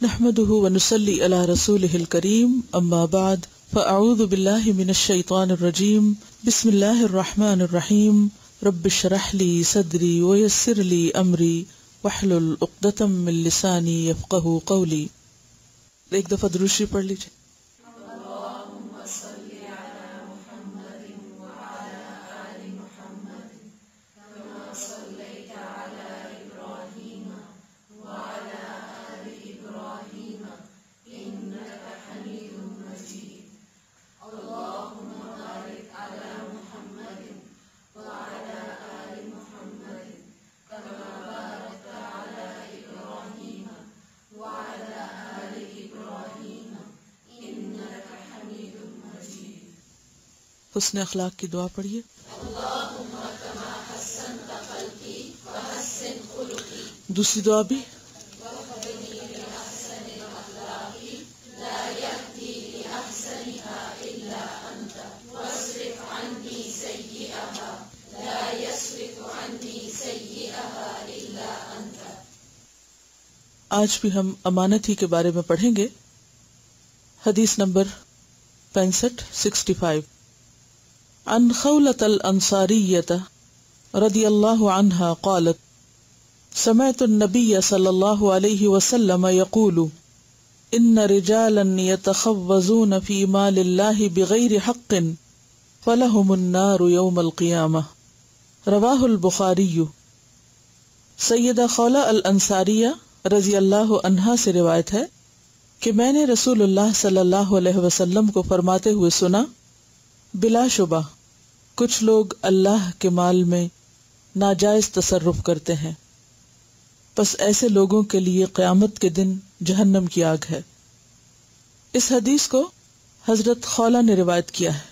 نحمده ونصلي على رسوله الكريم اما بعد فاعوذ بالله من الشيطان الرجيم بسم الله الرحمن الرحيم رب اشرح لي صدري ويسر لي امري واحلل عقدة من لساني يفقهوا قولي. ایک دفعہ درود شریف پڑھ لیجیے. حسن اخلاق کی دعا پڑھیے. دوسری دعا بھی آج بھی ہم امانت ہی کے بارے میں پڑھیں گے. حدیث نمبر 65 عن خولة الأنصارية رضي الله عنها قالت سمعت النبي صلى الله عليه وسلم يقول إن رجالا يتخوضون في مال الله بغير حق فلهم النار يوم القيامة. رواه البخاري. سیدہ خولہ الانصاریہ رضی اللہ عنہا سے روایت ہے کہ میں نے رسول اللہ صلی اللہ علیہ وسلم کو فرماتے ہوئے سنا، بلا شبہ کچھ لوگ اللہ کے مال میں ناجائز تصرف کرتے ہیں، پس ایسے لوگوں کے لیے قیامت کے دن جہنم کی آگ ہے. اس حدیث کو حضرت خولہ نے روایت کیا ہے.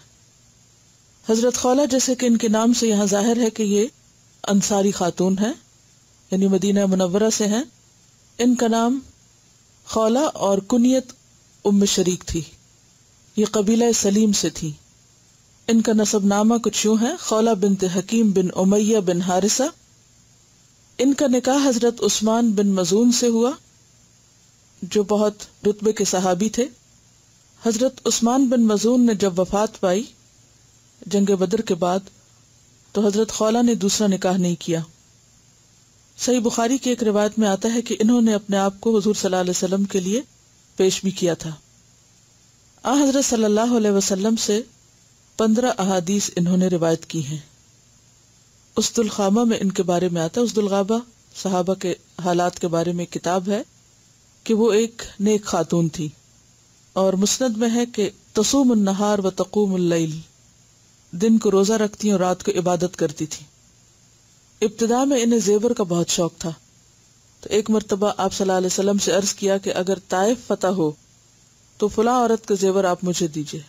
حضرت خولہ جیسے کہ ان کے نام سے یہاں ظاہر ہے کہ یہ انصاری خاتون ہیں، یعنی مدینہ منورہ سے ہیں. ان کا نام خولہ اور کنیت ام شریک تھی. یہ قبیلہ سلیم سے تھی. ان کا نسب نامہ کچھ یوں ہے: خولہ بنت حکیم بن امیہ بن حارثہ. ان کا نکاح حضرت عثمان بن مظعون سے ہوا جو بہت رتبے کے صحابی تھے. حضرت عثمان بن مظعون نے جب وفات پائی جنگ بدر کے بعد تو حضرت خولہ نے دوسرا نکاح نہیں کیا. صحیح بخاری کی ایک روایت میں آتا ہے کہ انہوں نے اپنے آپ کو حضور صلی اللہ علیہ وسلم کے لیے پیش بھی کیا تھا. حضرت صلی اللہ علیہ وسلم سے 15 احادیث انہوں نے روایت کی ہیں. اسد الخامہ میں ان کے بارے میں آتا ہے. اسد الغابہ صحابہ کے حالات کے بارے میں کتاب ہے کہ وہ ایک نیک خاتون تھی، اور مسند میں ہے کہ تصوم النہار و تقوم اللیل، دن کو روزہ رکھتی اور رات کو عبادت کرتی تھی. ابتدا میں انہیں زیور کا بہت شوق تھا، تو ایک مرتبہ آپ صلی اللہ علیہ وسلم سے عرض کیا کہ اگر طائف فتح ہو تو فلاں عورت کا زیور آپ مجھے دیجیے.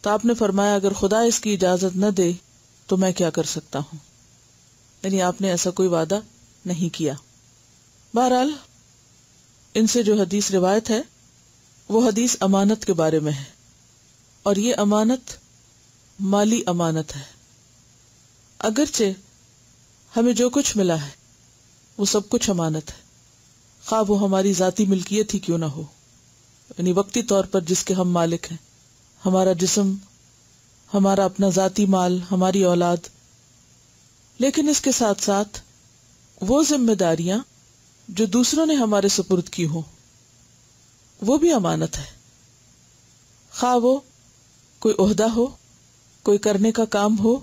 تو آپ نے فرمایا اگر خدا اس کی اجازت نہ دے تو میں کیا کر سکتا ہوں، یعنی آپ نے ایسا کوئی وعدہ نہیں کیا. بہرحال ان سے جو حدیث روایت ہے وہ حدیث امانت کے بارے میں ہے، اور یہ امانت مالی امانت ہے. اگرچہ ہمیں جو کچھ ملا ہے وہ سب کچھ امانت ہے، خواہ وہ ہماری ذاتی ملکیت ہی کیوں نہ ہو، یعنی وقتی طور پر جس کے ہم مالک ہیں، ہمارا جسم، ہمارا اپنا ذاتی مال، ہماری اولاد. لیکن اس کے ساتھ ساتھ وہ ذمہ داریاں جو دوسروں نے ہمارے سپرد کی ہوں وہ بھی امانت ہے، خواہ وہ کوئی عہدہ ہو، کوئی کرنے کا کام ہو،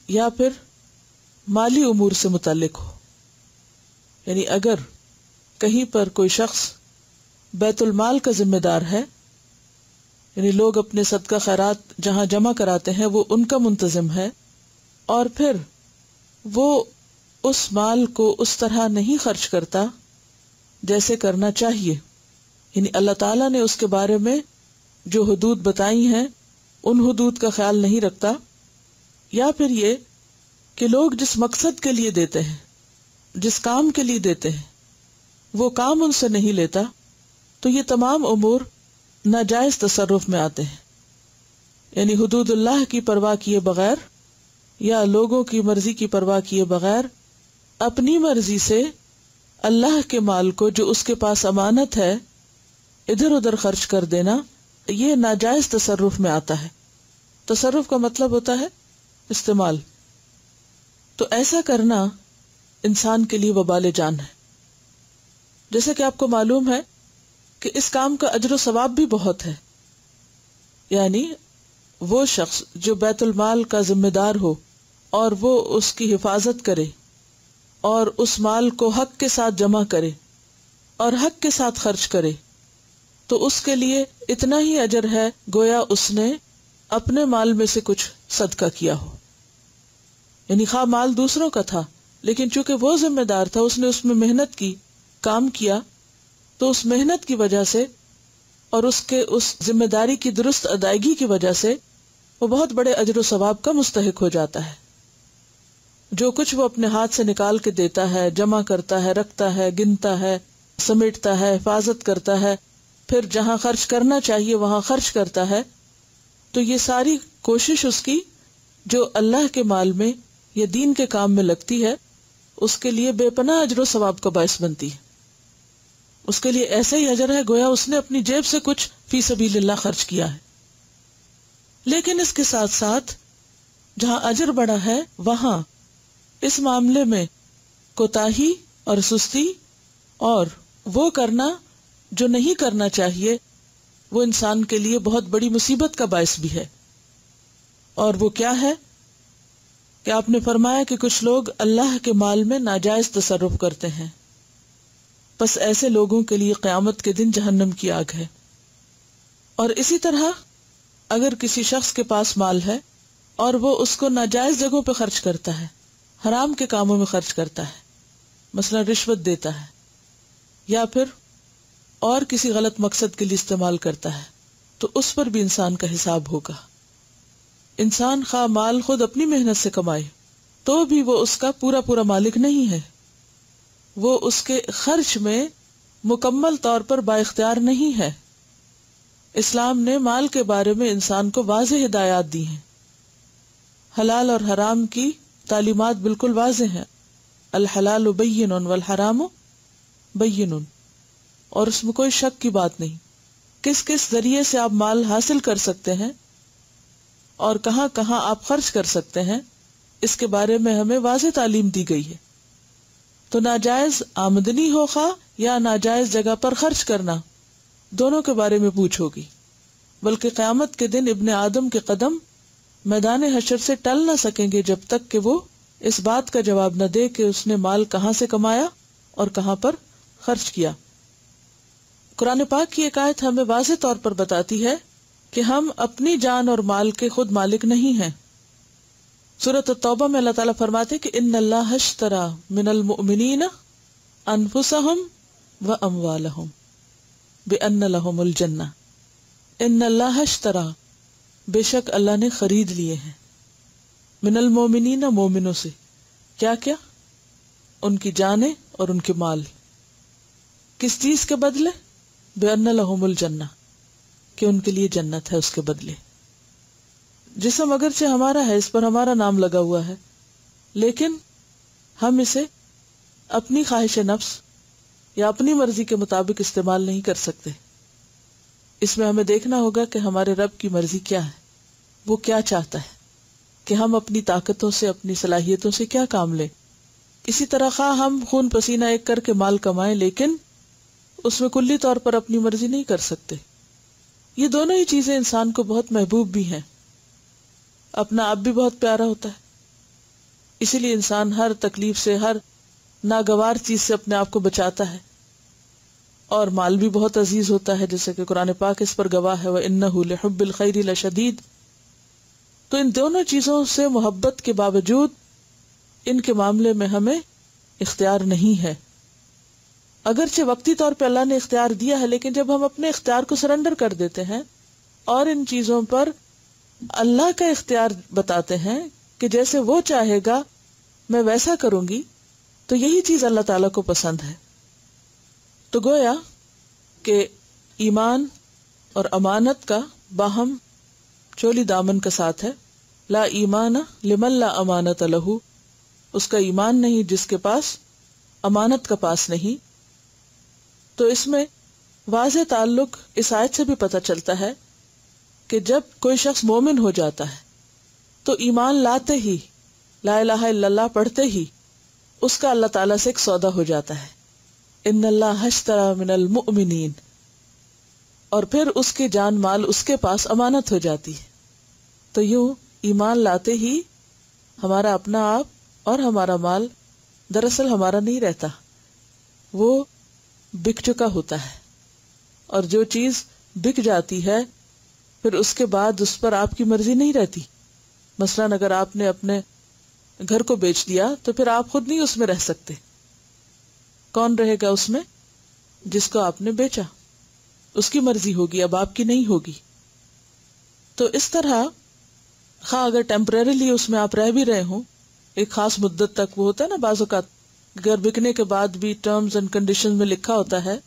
یا پھر مالی امور سے متعلق ہو. یعنی اگر کہیں پر کوئی شخص بیت المال کا ذمہ دار ہے، یعنی لوگ اپنے صدقہ خیرات جہاں جمع کراتے ہیں وہ ان کا منتظم ہے، اور پھر وہ اس مال کو اس طرح نہیں خرچ کرتا جیسے کرنا چاہیے، یعنی اللہ تعالیٰ نے اس کے بارے میں جو حدود بتائی ہیں ان حدود کا خیال نہیں رکھتا، یا پھر یہ کہ لوگ جس مقصد کے لیے دیتے ہیں، جس کام کے لیے دیتے ہیں، وہ کام ان سے نہیں لیتا، تو یہ تمام امور ناجائز تصرف میں آتے ہیں. یعنی حدود اللہ کی پرواہ کیے بغیر یا لوگوں کی مرضی کی پرواہ کیے بغیر اپنی مرضی سے اللہ کے مال کو جو اس کے پاس امانت ہے ادھر ادھر خرچ کر دینا یہ ناجائز تصرف میں آتا ہے. تصرف کا مطلب ہوتا ہے استعمال. تو ایسا کرنا انسان کے لیے وبال جان ہے. جیسے کہ آپ کو معلوم ہے کہ اس کام کا اجر و ثواب بھی بہت ہے. یعنی وہ شخص جو بیت المال کا ذمہ دار ہو اور وہ اس کی حفاظت کرے اور اس مال کو حق کے ساتھ جمع کرے اور حق کے ساتھ خرچ کرے تو اس کے لیے اتنا ہی اجر ہے گویا اس نے اپنے مال میں سے کچھ صدقہ کیا ہو. یعنی خواہ مال دوسروں کا تھا لیکن چونکہ وہ ذمہ دار تھا اس نے اس میں محنت کی، کام کیا، تو اس محنت کی وجہ سے اور اس ذمہ داری کی درست ادائیگی کی وجہ سے وہ بہت بڑے اجر و ثواب کا مستحق ہو جاتا ہے. جو کچھ وہ اپنے ہاتھ سے نکال کے دیتا ہے، جمع کرتا ہے، رکھتا ہے، گنتا ہے، سمیٹتا ہے، حفاظت کرتا ہے، پھر جہاں خرچ کرنا چاہیے وہاں خرچ کرتا ہے، تو یہ ساری کوشش اس کی جو اللہ کے مال میں یا دین کے کام میں لگتی ہے اس کے لیے بے پناہ اجر و ثواب کا باعث بنتی ہے. اس کے لیے ایسا ہی اجر ہے گویا اس نے اپنی جیب سے کچھ فی سبیل اللہ خرچ کیا ہے. لیکن اس کے ساتھ ساتھ جہاں اجر بڑا ہے وہاں اس معاملے میں کوتاہی اور سستی اور وہ کرنا جو نہیں کرنا چاہیے وہ انسان کے لیے بہت بڑی مصیبت کا باعث بھی ہے. اور وہ کیا ہے کہ آپ نے فرمایا کہ کچھ لوگ اللہ کے مال میں ناجائز تصرف کرتے ہیں، بس ایسے لوگوں کے لیے قیامت کے دن جہنم کی آگ ہے. اور اسی طرح اگر کسی شخص کے پاس مال ہے اور وہ اس کو ناجائز جگہوں پہ خرچ کرتا ہے، حرام کے کاموں میں خرچ کرتا ہے، مثلا رشوت دیتا ہے یا پھر اور کسی غلط مقصد کے لیے استعمال کرتا ہے، تو اس پر بھی انسان کا حساب ہوگا. انسان خواہ مال خود اپنی محنت سے کمائے تو بھی وہ اس کا پورا مالک نہیں ہے، وہ اس کے خرچ میں مکمل طور پر با اختیار نہیں ہے. اسلام نے مال کے بارے میں انسان کو واضح ہدایات دی ہیں. حلال اور حرام کی تعلیمات بالکل واضح ہیں. الحلال بین والحرام بین، اور اس میں کوئی شک کی بات نہیں. کس کس ذریعے سے آپ مال حاصل کر سکتے ہیں اور کہاں کہاں آپ خرچ کر سکتے ہیں اس کے بارے میں ہمیں واضح تعلیم دی گئی ہے. تو ناجائز آمدنی ہو خواہ یا ناجائز جگہ پر خرچ کرنا، دونوں کے بارے میں پوچھ ہوگی. بلکہ قیامت کے دن ابن آدم کے قدم میدان حشر سے ٹل نہ سکیں گے جب تک کہ وہ اس بات کا جواب نہ دے کہ اس نے مال کہاں سے کمایا اور کہاں پر خرچ کیا. قرآن پاک کی ایک آیت ہمیں واضح طور پر بتاتی ہے کہ ہم اپنی جان اور مال کے خود مالک نہیں ہیں. سورۃ التوبہ میں اللہ تعالیٰ فرماتے کہ ان اللہ اشتری من المؤمنین انفسہم واموالہم بان لہم الجنہ. ان اللہ اشتری، بے شک اللہ نے خرید لیے ہیں، من المؤمنین، مومنوں سے. کیا کیا؟ ان کی جانیں اور ان کے مال. کس چیز کے بدلے؟ بان لہم الجنہ، کہ ان کے لیے جنت ہے اس کے بدلے. جسم اگرچہ ہمارا ہے، اس پر ہمارا نام لگا ہوا ہے، لیکن ہم اسے اپنی خواہش نفس یا اپنی مرضی کے مطابق استعمال نہیں کر سکتے. اس میں ہمیں دیکھنا ہوگا کہ ہمارے رب کی مرضی کیا ہے، وہ کیا چاہتا ہے کہ ہم اپنی طاقتوں سے، اپنی صلاحیتوں سے کیا کام لیں. اسی طرح خواہ ہم خون پسینہ ایک کر کے مال کمائیں لیکن اس میں کلی طور پر اپنی مرضی نہیں کر سکتے. یہ دونوں ہی چیزیں انسان کو بہت محبوب بھی ہیں. اپنا آپ بھی بہت پیارا ہوتا ہے، اسی لیے انسان ہر تکلیف سے، ہر ناگوار چیز سے اپنے آپ کو بچاتا ہے. اور مال بھی بہت عزیز ہوتا ہے، جیسے کہ قرآن پاک اس پر گواہ ہے وَإِنَّهُ لِحُبِّ الْخَيْرِ لَشَدِيدٌ. تو ان دونوں چیزوں سے محبت کے باوجود ان کے معاملے میں ہمیں اختیار نہیں ہے. اگرچہ وقتی طور پہ اللہ نے اختیار دیا ہے، لیکن جب ہم اپنے اختیار کو سرنڈر کر دیتے ہیں اور ان چیزوں پر اللہ کا اختیار بتاتے ہیں کہ جیسے وہ چاہے گا میں ویسا کروں گی، تو یہی چیز اللہ تعالیٰ کو پسند ہے. تو گویا کہ ایمان اور امانت کا باہم چولی دامن کا ساتھ ہے. لا ایمان لمن لا امانت لہ، اس کا ایمان نہیں جس کے پاس امانت کا پاس نہیں. تو اس میں واضح تعلق اس آیت سے بھی پتہ چلتا ہے کہ جب کوئی شخص مومن ہو جاتا ہے تو ایمان لاتے ہی، لا الہ الا اللہ پڑھتے ہی اس کا اللہ تعالیٰ سے ایک سودا ہو جاتا ہے. ان اللہ اشتری من المؤمنین، اور پھر اس کے جان مال اس کے پاس امانت ہو جاتی ہے. تو یوں ایمان لاتے ہی ہمارا اپنا آپ اور ہمارا مال دراصل ہمارا نہیں رہتا، وہ بک چکا ہوتا ہے. اور جو چیز بک جاتی ہے پھر اس کے بعد اس پر آپ کی مرضی نہیں رہتی. مثلاً اگر آپ نے اپنے گھر کو بیچ دیا تو پھر آپ خود نہیں اس میں رہ سکتے. کون رہے گا اس میں؟ جس کو آپ نے بیچا، اس کی مرضی ہوگی، اب آپ کی نہیں ہوگی. تو اس طرح خواہ اگر ٹیمپریریلی اس میں آپ رہ بھی رہے ہوں ایک خاص مدت تک، وہ ہوتا ہے نا بعض اوقات گھر بکنے کے بعد بھی ٹرمز اینڈ کنڈیشن میں لکھا ہوتا ہے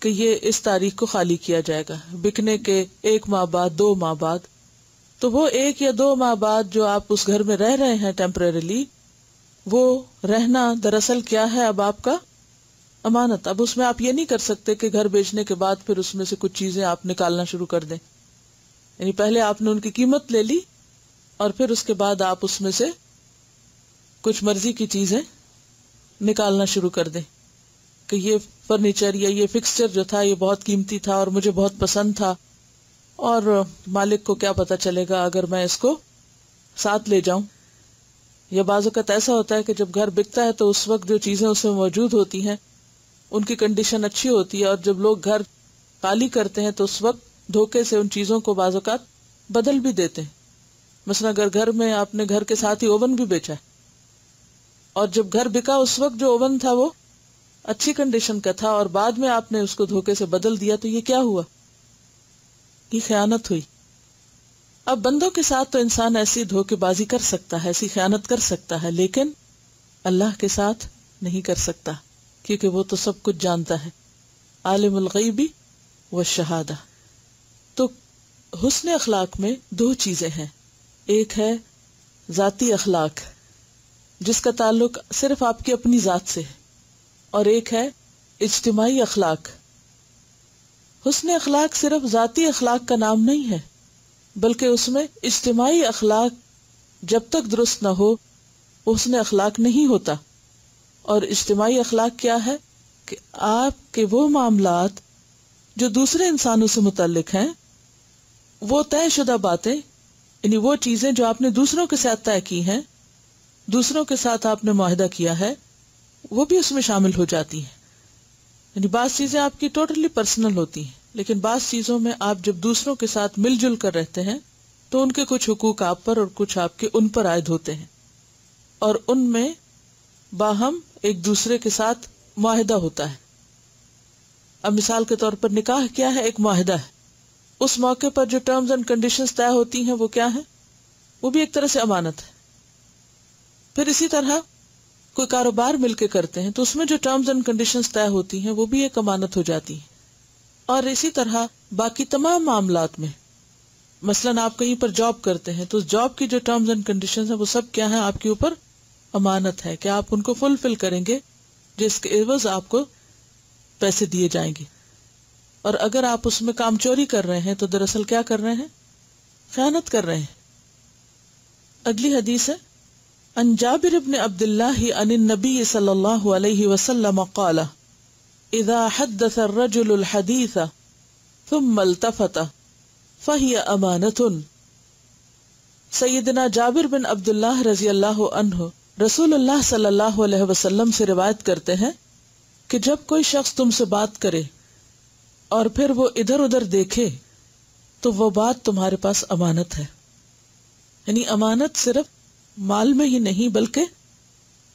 کہ یہ اس تاریخ کو خالی کیا جائے گا، بکنے کے 1 ماہ بعد، 2 ماہ بعد. تو وہ 1 یا 2 ماہ بعد جو آپ اس گھر میں رہ رہے ہیں ٹیمپریریلی، وہ رہنا دراصل کیا ہے؟ اب آپ کا امانت. اب اس میں آپ یہ نہیں کر سکتے کہ گھر بیچنے کے بعد پھر اس میں سے کچھ چیزیں آپ نکالنا شروع کر دیں. یعنی پہلے آپ نے ان کی قیمت لے لی اور پھر اس کے بعد آپ اس میں سے کچھ مرضی کی چیزیں نکالنا شروع کر دیں کہ یہ فرنیچر یا یہ فکسچر جو تھا یہ بہت قیمتی تھا اور مجھے بہت پسند تھا، اور مالک کو کیا پتا چلے گا اگر میں اس کو ساتھ لے جاؤں. یا بعض اوقات ایسا ہوتا ہے کہ جب گھر بکتا ہے تو اس وقت جو چیزیں اس میں موجود ہوتی ہیں ان کی کنڈیشن اچھی ہوتی ہے، اور جب لوگ گھر خالی کرتے ہیں تو اس وقت دھوکے سے ان چیزوں کو بعض اوقات بدل بھی دیتے ہیں. مثلا اگر گھر میں آپ نے گھر کے ساتھ ہی اوون بھی بیچا ہے اور جب گھر بکا اس وقت جو اوون تھا وہ اچھی کنڈیشن کا تھا اور بعد میں آپ نے اس کو دھوکے سے بدل دیا، تو یہ کیا ہوا؟ یہ خیانت ہوئی. اب بندوں کے ساتھ تو انسان ایسی دھوکے بازی کر سکتا ہے، ایسی خیانت کر سکتا ہے، لیکن اللہ کے ساتھ نہیں کر سکتا، کیونکہ وہ تو سب کچھ جانتا ہے، عالم الغیب والشہادہ. تو حسن اخلاق میں 2 چیزیں ہیں. ایک ہے ذاتی اخلاق جس کا تعلق صرف آپ کی اپنی ذات سے ہے، اور ایک ہے اجتماعی اخلاق. حسن اخلاق صرف ذاتی اخلاق کا نام نہیں ہے، بلکہ اس میں اجتماعی اخلاق جب تک درست نہ ہو حسن اخلاق نہیں ہوتا. اور اجتماعی اخلاق کیا ہے؟ کہ آپ کے وہ معاملات جو دوسرے انسانوں سے متعلق ہیں، وہ طے شدہ باتیں، یعنی وہ چیزیں جو آپ نے دوسروں کے ساتھ طے کی ہیں، دوسروں کے ساتھ آپ نے معاہدہ کیا ہے، وہ بھی اس میں شامل ہو جاتی ہیں. یعنی بعض چیزیں آپ کی ٹوٹلی پرسنل ہوتی ہیں، لیکن بعض چیزوں میں آپ جب دوسروں کے ساتھ مل جل کر رہتے ہیں تو ان کے کچھ حقوق آپ پر اور کچھ آپ کے ان پر عائد ہوتے ہیں، اور ان میں باہم ایک دوسرے کے ساتھ معاہدہ ہوتا ہے. اب مثال کے طور پر نکاح کیا ہے؟ ایک معاہدہ ہے. اس موقع پر جو ٹرمز اینڈ کنڈیشنز طے ہوتی ہیں وہ کیا ہیں؟ وہ بھی ایک طرح سے امانت ہے. پھر اسی طرح کوئی کاروبار مل کے کرتے ہیں تو اس میں جو ٹرمز اینڈ کنڈیشنز طے ہوتی ہیں وہ بھی ایک امانت ہو جاتی ہیں. اور اسی طرح باقی تمام معاملات میں، مثلاً آپ کہیں پر جاب کرتے ہیں تو اس جاب کی جو ٹرمز اینڈ کنڈیشنز ہیں وہ سب کیا ہیں؟ آپ کے اوپر امانت ہے کہ آپ ان کو فلفل کریں گے، جس کے عوض آپ کو پیسے دیے جائیں گے. اور اگر آپ اس میں کام چوری کر رہے ہیں تو دراصل کیا کر رہے ہیں؟ خیانت کر رہے ہیں. اگلی حدیث ہے عن جابر بن عبد الله عن النبي صلى الله عليه وسلم قال اذا حدث الرجل الحديث ثم التفت فهي امانة. سیدنا جابر بن عبد اللہ رضی اللہ عنہ رسول اللہ صلی اللہ علیہ وسلم سے روایت کرتے ہیں کہ جب کوئی شخص تم سے بات کرے اور پھر وہ ادھر ادھر دیکھے تو وہ بات تمہارے پاس امانت ہے. یعنی امانت صرف مال میں ہی نہیں بلکہ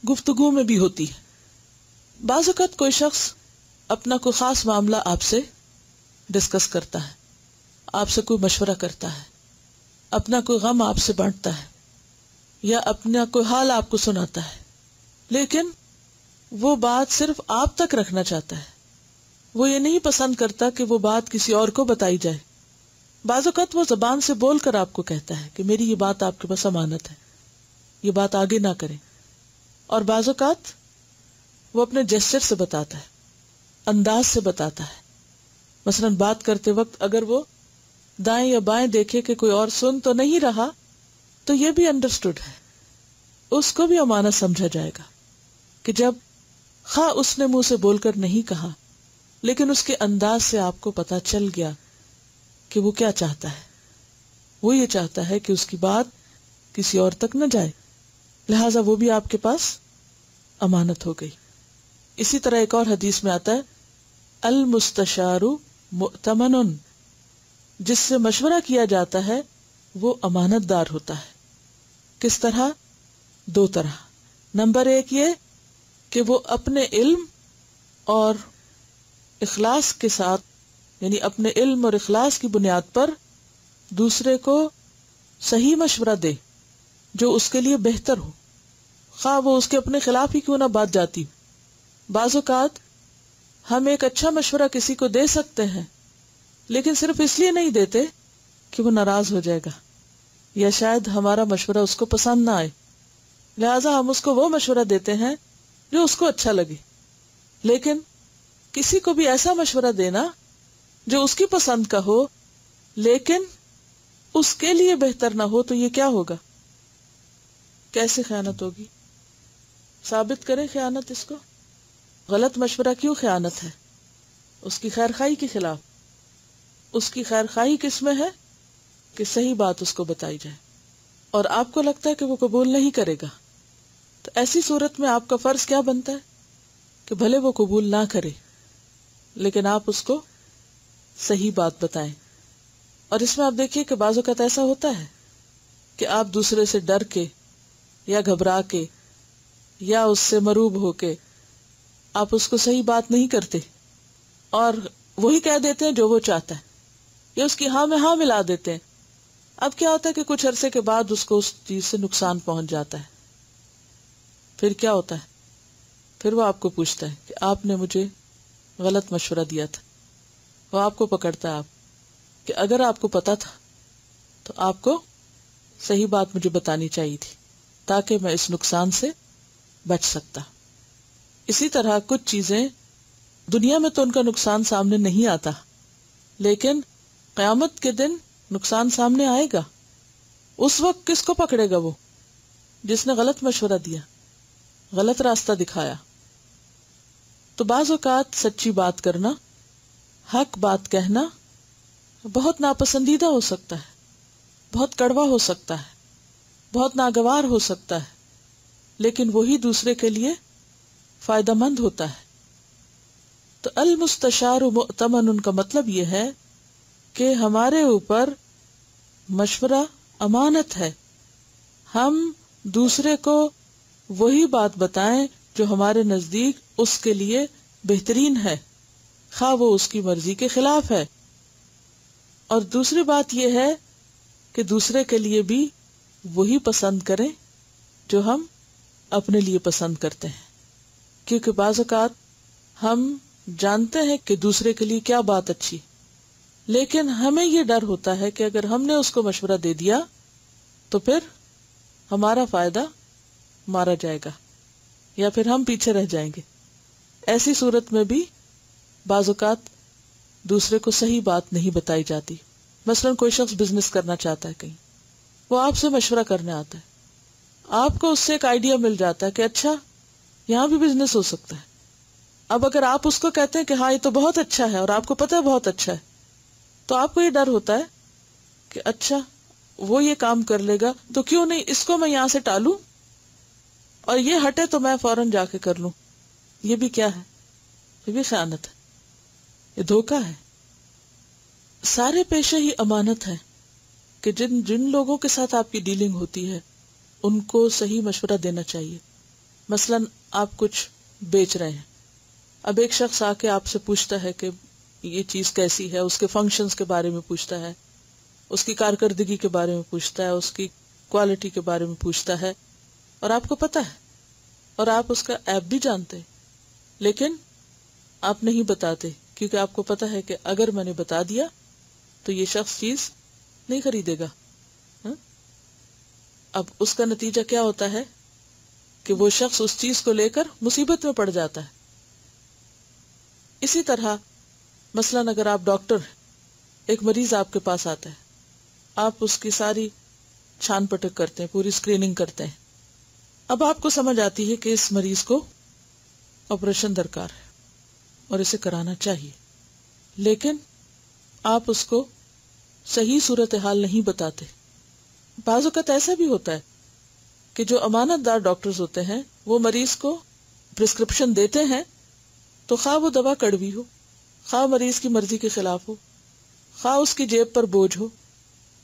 گفتگو میں بھی ہوتی ہے. بعض اوقات کوئی شخص اپنا کوئی خاص معاملہ آپ سے ڈسکس کرتا ہے، آپ سے کوئی مشورہ کرتا ہے، اپنا کوئی غم آپ سے بانٹتا ہے یا اپنا کوئی حال آپ کو سناتا ہے، لیکن وہ بات صرف آپ تک رکھنا چاہتا ہے. وہ یہ نہیں پسند کرتا کہ وہ بات کسی اور کو بتائی جائے. بعض اوقات وہ زبان سے بول کر آپ کو کہتا ہے کہ میری یہ بات آپ کے پاس امانت ہے، یہ بات آگے نہ کریں. اور بعض اوقات وہ اپنے جیسچر سے بتاتا ہے، انداز سے بتاتا ہے. مثلا بات کرتے وقت اگر وہ دائیں یا بائیں دیکھے کہ کوئی اور سن تو نہیں رہا تو یہ بھی انڈرسٹوڈ ہے، اس کو بھی امانت سمجھا جائے گا کہ جب خواہ اس نے منہ سے بول کر نہیں کہا لیکن اس کے انداز سے آپ کو پتا چل گیا کہ وہ کیا چاہتا ہے. وہ یہ چاہتا ہے کہ اس کی بات کسی اور تک نہ جائے، لہٰذا وہ بھی آپ کے پاس امانت ہو گئی. اسی طرح ایک اور حدیث میں آتا ہے المستشار مؤتمن، جس سے مشورہ کیا جاتا ہے وہ امانت دار ہوتا ہے. کس طرح؟ دو طرح. نمبر ایک یہ کہ وہ اپنے علم اور اخلاص کے ساتھ، یعنی اپنے علم اور اخلاص کی بنیاد پر دوسرے کو صحیح مشورہ دے جو اس کے لیے بہتر ہو، خواہ وہ اس کے اپنے خلاف ہی کیوں نہ بات جاتی. بعض اوقات ہم ایک اچھا مشورہ کسی کو دے سکتے ہیں لیکن صرف اس لیے نہیں دیتے کہ وہ ناراض ہو جائے گا یا شاید ہمارا مشورہ اس کو پسند نہ آئے، لہٰذا ہم اس کو وہ مشورہ دیتے ہیں جو اس کو اچھا لگے. لیکن کسی کو بھی ایسا مشورہ دینا جو اس کی پسند کا ہو لیکن اس کے لیے بہتر نہ ہو تو یہ کیا ہوگا؟ کیسے خیانت ہوگی؟ ثابت کریں خیانت اس کو. غلط مشورہ کیوں خیانت ہے؟ اس کی خیر خواہی کے خلاف. اس کی خیر خواہی کس میں ہے؟ کہ صحیح بات اس کو بتائی جائے اور آپ کو لگتا ہے کہ وہ قبول نہیں کرے گا، تو ایسی صورت میں آپ کا فرض کیا بنتا ہے کہ بھلے وہ قبول نہ کرے لیکن آپ اس کو صحیح بات بتائیں. اور اس میں آپ دیکھیے کہ بعض اوقات ایسا ہوتا ہے کہ آپ دوسرے سے ڈر کے یا گھبرا کے یا اس سے مروب ہو کے آپ اس کو صحیح بات نہیں کرتے اور وہی کہہ دیتے ہیں جو وہ چاہتا ہے یا اس کی ہاں میں ہاں ملا دیتے ہیں. اب کیا ہوتا ہے کہ کچھ عرصے کے بعد اس کو اس چیز سے نقصان پہنچ جاتا ہے. پھر کیا ہوتا ہے؟ پھر وہ آپ کو پوچھتا ہے کہ آپ نے مجھے غلط مشورہ دیا تھا. وہ آپ کو پکڑتا ہے آپ کہ اگر آپ کو پتا تھا تو آپ کو صحیح بات مجھے بتانی چاہیے تھی تاکہ میں اس نقصان سے بچ سکتا. اسی طرح کچھ چیزیں دنیا میں تو ان کا نقصان سامنے نہیں آتا لیکن قیامت کے دن نقصان سامنے آئے گا. اس وقت کس کو پکڑے گا؟ وہ جس نے غلط مشورہ دیا، غلط راستہ دکھایا. تو بعض اوقات سچی بات کرنا، حق بات کہنا بہت ناپسندیدہ ہو سکتا ہے، بہت کڑوا ہو سکتا ہے، بہت ناگوار ہو سکتا ہے، لیکن وہی دوسرے کے لیے فائدہ مند ہوتا ہے. تو المستشار مؤتمن کا مطلب یہ ہے کہ ہمارے اوپر مشورہ امانت ہے. ہم دوسرے کو وہی بات بتائیں جو ہمارے نزدیک اس کے لیے بہترین ہے، خواہ وہ اس کی مرضی کے خلاف ہے. اور دوسری بات یہ ہے کہ دوسرے کے لیے بھی وہی پسند کریں جو ہم اپنے لیے پسند کرتے ہیں، کیونکہ بعض اوقات ہم جانتے ہیں کہ دوسرے کے لیے کیا بات اچھی، لیکن ہمیں یہ ڈر ہوتا ہے کہ اگر ہم نے اس کو مشورہ دے دیا تو پھر ہمارا فائدہ مارا جائے گا یا پھر ہم پیچھے رہ جائیں گے. ایسی صورت میں بھی بعض اوقات دوسرے کو صحیح بات نہیں بتائی جاتی. مثلا کوئی شخص بزنس کرنا چاہتا ہے، کہیں وہ آپ سے مشورہ کرنے آتا ہے، آپ کو اس سے ایک آئیڈیا مل جاتا ہے کہ اچھا یہاں بھی بزنس ہو سکتا ہے. اب اگر آپ اس کو کہتے ہیں کہ ہاں یہ تو بہت اچھا ہے اور آپ کو پتہ ہے بہت اچھا ہے، تو آپ کو یہ ڈر ہوتا ہے کہ اچھا وہ یہ کام کر لے گا تو کیوں نہیں اس کو میں یہاں سے ٹالوں اور یہ ہٹے تو میں فوراً جا کے کر لوں. یہ بھی کیا ہے؟ یہ بھی خیانت ہے، یہ دھوکہ ہے. سارے پیشے ہی امانت ہے کہ جن لوگوں کے ساتھ آپ کی ڈیلنگ ہوتی ہے ان کو صحیح مشورہ دینا چاہیے. مثلا آپ کچھ بیچ رہے ہیں، اب ایک شخص آ کے آپ سے پوچھتا ہے کہ یہ چیز کیسی ہے، اس کے فنکشنز کے بارے میں پوچھتا ہے، اس کی کارکردگی کے بارے میں پوچھتا ہے، اس کی کوالٹی کے بارے میں پوچھتا ہے، اور آپ کو پتا ہے اور آپ اس کا ایپ بھی جانتے ہیں، لیکن آپ نہیں بتاتے کیونکہ آپ کو پتا ہے کہ اگر میں نے بتا دیا تو یہ شخص چیز نہیں خریدے گا. اب اس کا نتیجہ کیا ہوتا ہے کہ وہ شخص اس چیز کو لے کر مصیبت میں پڑ جاتا ہے. اسی طرح مثلاً اگر آپ ڈاکٹر ہیں، ایک مریض آپ کے پاس آتا ہے، آپ اس کی ساری چھان پٹک کرتے ہیں، پوری اسکریننگ کرتے ہیں. اب آپ کو سمجھ آتی ہے کہ اس مریض کو آپریشن درکار ہے اور اسے کرانا چاہیے، لیکن آپ اس کو صحیح صورتحال نہیں بتاتے. بعض اوقات ایسا بھی ہوتا ہے کہ جو امانت دار ڈاکٹرز ہوتے ہیں وہ مریض کو پرسکرپشن دیتے ہیں تو خواہ وہ دوا کڑوی ہو، خواہ مریض کی مرضی کے خلاف ہو، خواہ اس کی جیب پر بوجھ ہو،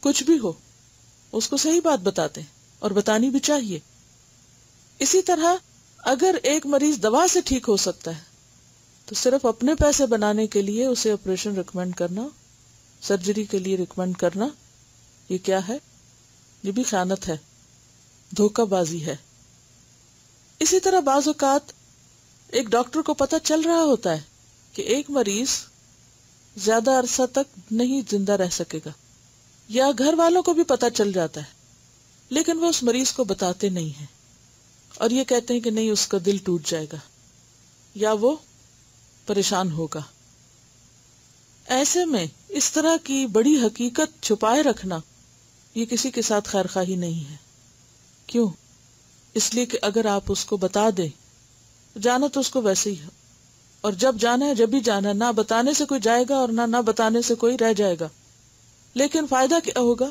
کچھ بھی ہو، اس کو صحیح بات بتاتے ہیں اور بتانی بھی چاہیے. اسی طرح اگر ایک مریض دوا سے ٹھیک ہو سکتا ہے تو صرف اپنے پیسے بنانے کے لیے اسے آپریشن ریکمینڈ کرنا، سرجری کے لیے ریکمینڈ کرنا، یہ کیا ہے؟ یہ بھی خیانت ہے، دھوکہ بازی ہے. اسی طرح بعض اوقات ایک ڈاکٹر کو پتہ چل رہا ہوتا ہے کہ ایک مریض زیادہ عرصہ تک نہیں زندہ رہ سکے گا، یا گھر والوں کو بھی پتہ چل جاتا ہے، لیکن وہ اس مریض کو بتاتے نہیں ہیں اور یہ کہتے ہیں کہ نہیں، اس کا دل ٹوٹ جائے گا یا وہ پریشان ہوگا. ایسے میں اس طرح کی بڑی حقیقت چھپائے رکھنا یہ کسی کے ساتھ خیر خواہی نہیں ہے. کیوں؟ اس لیے کہ اگر آپ اس کو بتا دیں، جانا تو اس کو ویسے ہی ہے، اور جب جانا ہے جب ہی جانا ہے، نہ بتانے سے کوئی جائے گا اور نہ بتانے سے کوئی رہ جائے گا. لیکن فائدہ کیا ہوگا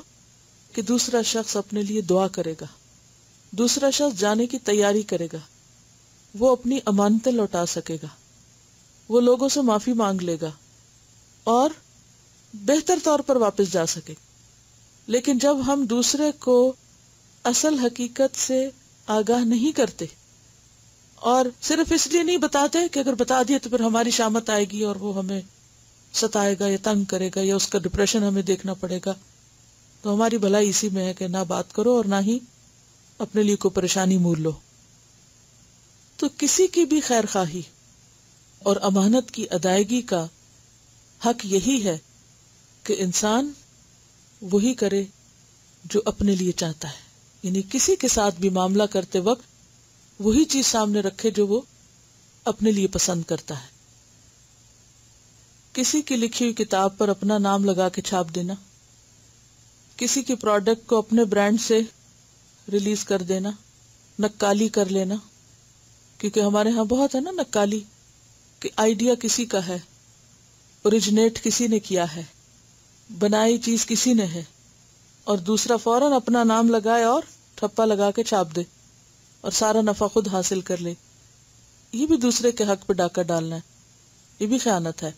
کہ دوسرا شخص اپنے لیے دعا کرے گا، دوسرا شخص جانے کی تیاری کرے گا، وہ اپنی امانتیں لوٹا سکے گا، وہ لوگوں سے معافی مانگ لے گا اور بہتر طور پر واپس جا سکے. لیکن جب ہم دوسرے کو اصل حقیقت سے آگاہ نہیں کرتے اور صرف اس لیے نہیں بتاتے کہ اگر بتا دیے تو پھر ہماری شامت آئے گی اور وہ ہمیں ستائے گا یا تنگ کرے گا یا اس کا ڈپریشن ہمیں دیکھنا پڑے گا، تو ہماری بھلائی اسی میں ہے کہ نہ بات کرو اور نہ ہی اپنے لیے کوئی پریشانی مول لو. تو کسی کی بھی خیر خواہی اور امانت کی ادائیگی کا حق یہی ہے کہ انسان وہی کرے جو اپنے لیے چاہتا ہے، یعنی کسی کے ساتھ بھی معاملہ کرتے وقت وہی چیز سامنے رکھے جو وہ اپنے لیے پسند کرتا ہے. کسی کی لکھی ہوئی کتاب پر اپنا نام لگا کے چھاپ دینا، کسی کی پروڈکٹ کو اپنے برانڈ سے ریلیز کر دینا، نقالی کر لینا، کیونکہ ہمارے ہاں بہت ہے نا نقالی، کہ آئیڈیا کسی کا ہے، اوریجنیٹ کسی نے کیا ہے، بنائی چیز کسی نے ہے، اور دوسرا فوراً اپنا نام لگائے اور ٹھپا لگا کے چھاپ دے اور سارا نفع خود حاصل کر لے. یہ بھی دوسرے کے حق پہ ڈاکہ ڈالنا ہے، یہ بھی خیانت ہے.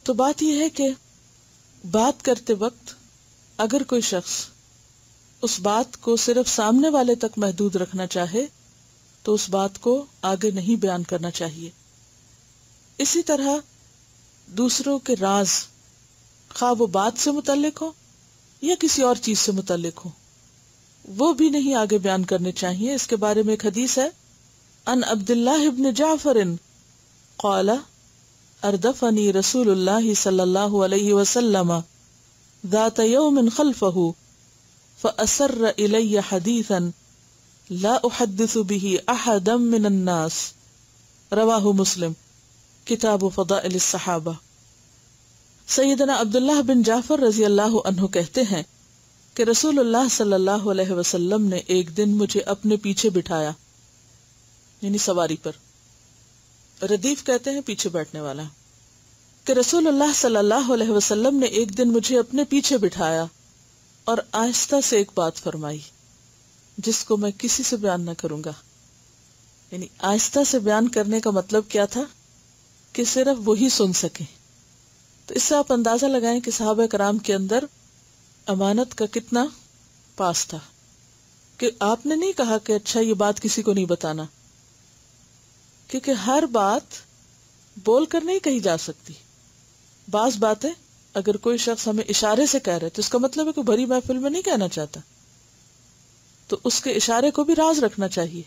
تو بات یہ ہے کہ بات کرتے وقت اگر کوئی شخص اس بات کو صرف سامنے والے تک محدود رکھنا چاہے تو اس بات کو آگے نہیں بیان کرنا چاہیے. اسی طرح دوسروں کے راز، خواہ وہ بات سے متعلق ہو یا کسی اور چیز سے متعلق ہو، وہ بھی نہیں آگے بیان کرنے چاہیے. اس کے بارے میں ایک حدیث ہے، ان عبداللہ ابن جعفر قال اردفنی رسول اللہ صلی اللہ علیہ وسلم ذات یوم خلفہ فأسر الی حدیثا لا احدث به احدا من الناس، رواہ مسلم، کتاب فضائل الصحابہ. سیدنا عبداللہ بن جعفر رضی اللہ عنہ کہتے ہیں کہ رسول اللہ صلی اللہ علیہ وسلم نے ایک دن مجھے اپنے پیچھے بٹھایا، یعنی سواری پر، ردیف کہتے ہیں پیچھے بیٹھنے والا، کہ رسول اللہ صلی اللہ علیہ وسلم نے ایک دن مجھے اپنے پیچھے بٹھایا اور آہستہ سے ایک بات فرمائی جس کو میں کسی سے بیان نہ کروں گا. یعنی آہستہ سے بیان کرنے کا مطلب کیا تھا کہ صرف وہی سن سکیں. تو اس سے آپ اندازہ لگائیں کہ صحابہ کرام کے اندر امانت کا کتنا پاس تھا، کہ آپ نے نہیں کہا کہ اچھا یہ بات کسی کو نہیں بتانا، کیونکہ ہر بات بول کر نہیں کہی جا سکتی. بعض باتیں اگر کوئی شخص ہمیں اشارے سے کہہ رہے تو اس کا مطلب ہے کہ بھری محفل میں نہیں کہنا چاہتا، تو اس کے اشارے کو بھی راز رکھنا چاہیے.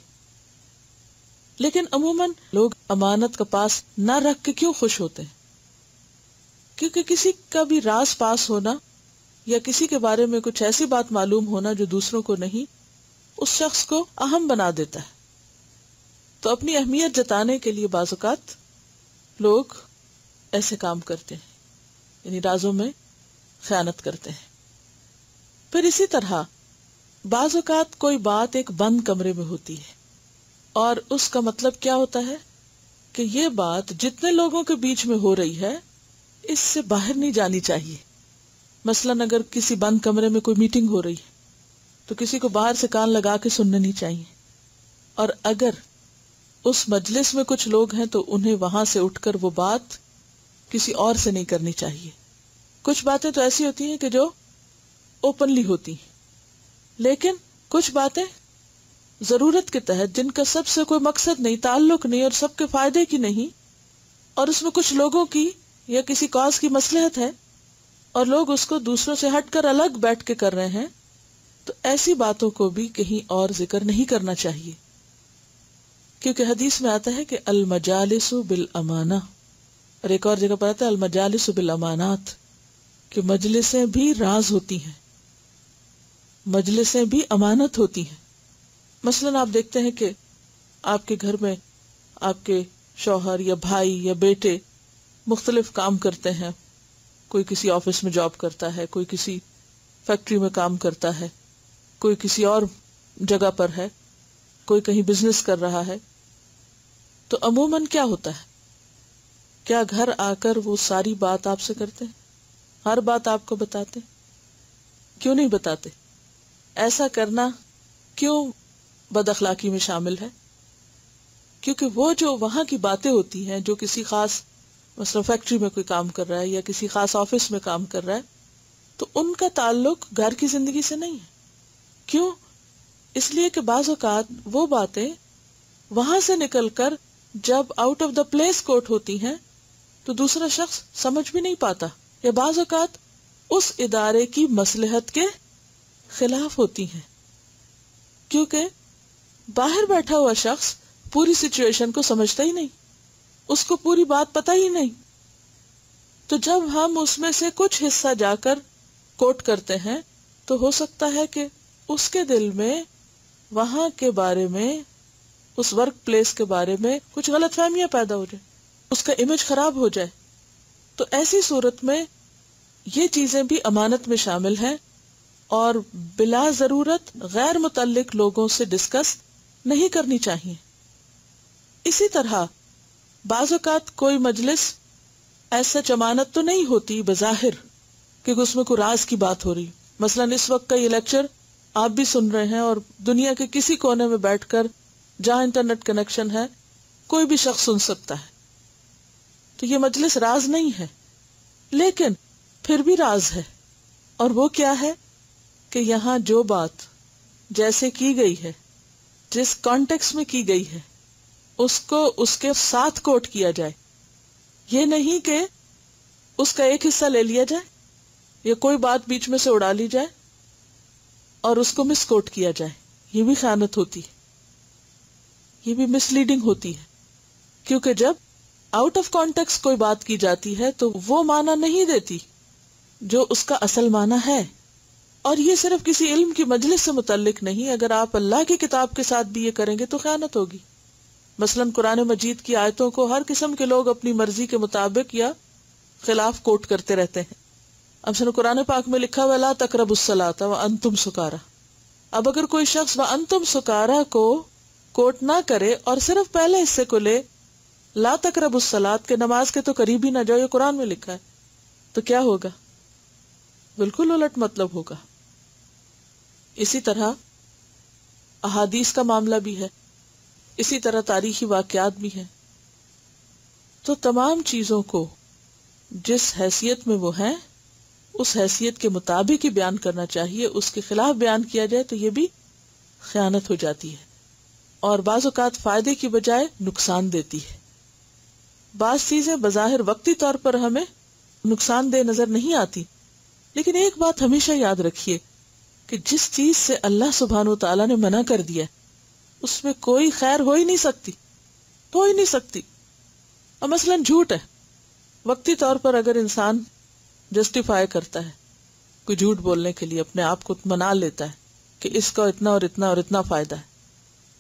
لیکن عموماً لوگ امانت کا پاس نہ رکھ کے کیوں خوش ہوتے ہیں؟ کیونکہ کسی کا بھی راز پاس ہونا یا کسی کے بارے میں کچھ ایسی بات معلوم ہونا جو دوسروں کو نہیں، اس شخص کو اہم بنا دیتا ہے. تو اپنی اہمیت جتانے کے لیے بعض اوقات لوگ ایسے کام کرتے ہیں، یعنی رازوں میں خیانت کرتے ہیں. پھر اسی طرح بعض اوقات کوئی بات ایک بند کمرے میں ہوتی ہے اور اس کا مطلب کیا ہوتا ہے کہ یہ بات جتنے لوگوں کے بیچ میں ہو رہی ہے اس سے باہر نہیں جانی چاہیے. مثلاً اگر کسی بند کمرے میں کوئی میٹنگ ہو رہی ہے تو کسی کو باہر سے کان لگا کے سننا نہیں چاہیے، اور اگر اس مجلس میں کچھ لوگ ہیں تو انہیں وہاں سے اٹھ کر وہ بات کسی اور سے نہیں کرنی چاہیے. کچھ باتیں تو ایسی ہوتی ہیں کہ جو اوپنلی ہوتی ہیں، لیکن کچھ باتیں ضرورت کے تحت جن کا سب سے کوئی مقصد نہیں، تعلق نہیں اور سب کے فائدے کی نہیں، اور اس میں کچھ لوگوں کی یا کسی کاز کی مصلحت ہے اور لوگ اس کو دوسروں سے ہٹ کر الگ بیٹھ کے کر رہے ہیں، تو ایسی باتوں کو بھی کہیں اور ذکر نہیں کرنا چاہیے. کیونکہ حدیث میں آتا ہے کہ المجالس بالامانہ، اور ایک اور جگہ پر آتا ہے المجالس بالامانات، کہ مجلسیں بھی راز ہوتی ہیں، مجلسیں بھی امانت ہوتی ہیں. مثلاً آپ دیکھتے ہیں کہ آپ کے گھر میں آپ کے شوہر یا بھائی یا بیٹے مختلف کام کرتے ہیں. کوئی کسی آفس میں جاب کرتا ہے، کوئی کسی فیکٹری میں کام کرتا ہے، کوئی کسی اور جگہ پر ہے، کوئی کہیں بزنس کر رہا ہے. تو عموماً کیا ہوتا ہے، کیا گھر آ کر وہ ساری بات آپ سے کرتے ہیں؟ ہر بات آپ کو بتاتے؟ کیوں نہیں بتاتے؟ ایسا کرنا کیوں بد اخلاقی میں شامل ہے؟ کیونکہ وہ جو وہاں کی باتیں ہوتی ہیں، جو کسی خاص مثلا فیکٹری میں کوئی کام کر رہا ہے یا کسی خاص آفس میں کام کر رہا ہے، تو ان کا تعلق گھر کی زندگی سے نہیں ہے. کیوں؟ اس لیے کہ بعض اوقات وہ باتیں وہاں سے نکل کر جب آؤٹ آف دا پلیس کوٹ ہوتی ہیں تو دوسرا شخص سمجھ بھی نہیں پاتا، یا بعض اوقات اس ادارے کی مصلحت کے خلاف ہوتی ہیں، کیونکہ باہر بیٹھا ہوا شخص پوری سچویشن کو سمجھتا ہی نہیں، اس کو پوری بات پتہ ہی نہیں. تو جب ہم اس میں سے کچھ حصہ جا کر کوٹ کرتے ہیں تو ہو سکتا ہے کہ اس کے دل میں وہاں کے بارے میں، اس ورک پلیس کے بارے میں کچھ غلط فہمیاں پیدا ہو جائے، اس کا امیج خراب ہو جائے. تو ایسی صورت میں یہ چیزیں بھی امانت میں شامل ہیں اور بلا ضرورت غیر متعلق لوگوں سے ڈسکس نہیں کرنی چاہیے. اسی طرح بعض اوقات کوئی مجلس ایسا امانت تو نہیں ہوتی بظاہر، کیونکہ اس میں کوئی راز کی بات ہو رہی. مثلاً اس وقت کا یہ لیکچر آپ بھی سن رہے ہیں اور دنیا کے کسی کونے میں بیٹھ کر جہاں انٹرنیٹ کنیکشن ہے کوئی بھی شخص سن سکتا ہے. تو یہ مجلس راز نہیں ہے، لیکن پھر بھی راز ہے. اور وہ کیا ہے کہ یہاں جو بات جیسے کی گئی ہے، جس کانٹیکس میں کی گئی ہے، اس کو اس کے ساتھ کوٹ کیا جائے. یہ نہیں کہ اس کا ایک حصہ لے لیا جائے یا کوئی بات بیچ میں سے اڑا لی جائے اور اس کو مس کوٹ کیا جائے. یہ بھی خیانت ہوتی ہے، یہ بھی مس لیڈنگ ہوتی ہے. کیونکہ جب آؤٹ آف کانٹیکس کوئی بات کی جاتی ہے تو وہ معنی نہیں دیتی جو اس کا اصل معنی ہے. اور یہ صرف کسی علم کی مجلس سے متعلق نہیں، اگر آپ اللہ کی کتاب کے ساتھ بھی یہ کریں گے تو خیانت ہوگی. مثلاً قرآن مجید کی آیتوں کو ہر قسم کے لوگ اپنی مرضی کے مطابق یا خلاف کوٹ کرتے رہتے ہیں. اب مثلا قرآن پاک میں لکھا ہوا لا تقربوا الصلاۃ وانتم سکارا. اب اگر کوئی شخص وانتم سکارا کو کوٹ نہ کرے اور صرف پہلے حصے کو لے لا تقربوا الصلاۃ کے نماز کے تو قریب ہی نہ جاؤ، یہ قرآن میں لکھا ہے، تو کیا ہوگا؟ بالکل الٹ مطلب ہوگا. اسی طرح احادیث کا معاملہ بھی ہے، اسی طرح تاریخی واقعات بھی ہیں. تو تمام چیزوں کو جس حیثیت میں وہ ہیں اس حیثیت کے مطابق ہی بیان کرنا چاہیے. اس کے خلاف بیان کیا جائے تو یہ بھی خیانت ہو جاتی ہے اور بعض اوقات فائدے کی بجائے نقصان دیتی ہے. بعض چیزیں بظاہر وقتی طور پر ہمیں نقصان دہ نظر نہیں آتی، لیکن ایک بات ہمیشہ یاد رکھیے کہ جس چیز سے اللہ سبحانہ وتعالیٰ نے منع کر دیا اس میں کوئی خیر ہو ہی نہیں سکتی، ہو ہی نہیں سکتی. اور مثلاً جھوٹ ہے، وقتی طور پر اگر انسان جسٹیفائی کرتا ہے کوئی جھوٹ بولنے کے لیے، اپنے آپ کو منا لیتا ہے کہ اس کا اتنا اور اتنا اور اتنا فائدہ ہے،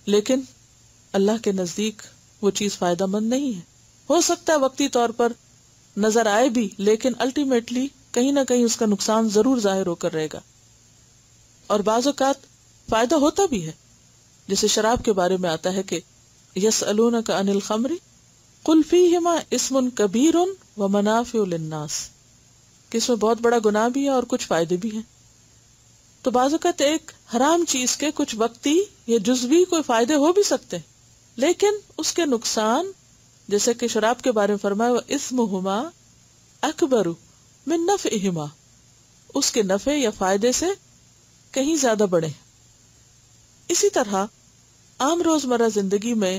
لیکن اللہ کے نزدیک وہ چیز فائدہ مند نہیں ہے. ہو سکتا ہے وقتی طور پر نظر آئے بھی، لیکن الٹیمیٹلی کہیں نہ کہیں اس کا نقصان ضرور ظاہر ہو کر رہے گا. اور بعض اوقات فائدہ ہوتا بھی ہے، جیسے شراب کے بارے میں آتا ہے کہ یسألونک عن الخمر قل فیہما اسم کبیر ومنافع للناس، کہ اس میں بہت بڑا گناہ بھی ہے اور کچھ فائدے بھی ہیں. تو بعض اوقات ایک حرام چیز کے کچھ وقتی یا جزوی کوئی فائدے ہو بھی سکتے ہیں، لیکن اس کے نقصان، جیسے کہ شراب کے بارے میں فرمایا وَإِثْمُهُمَا أَكْبَرُ مِن نَفْعِهِمَا، اس کے نفع یا فائدے سے کہیں زیادہ بڑے. اسی طرح عام روزمرہ زندگی میں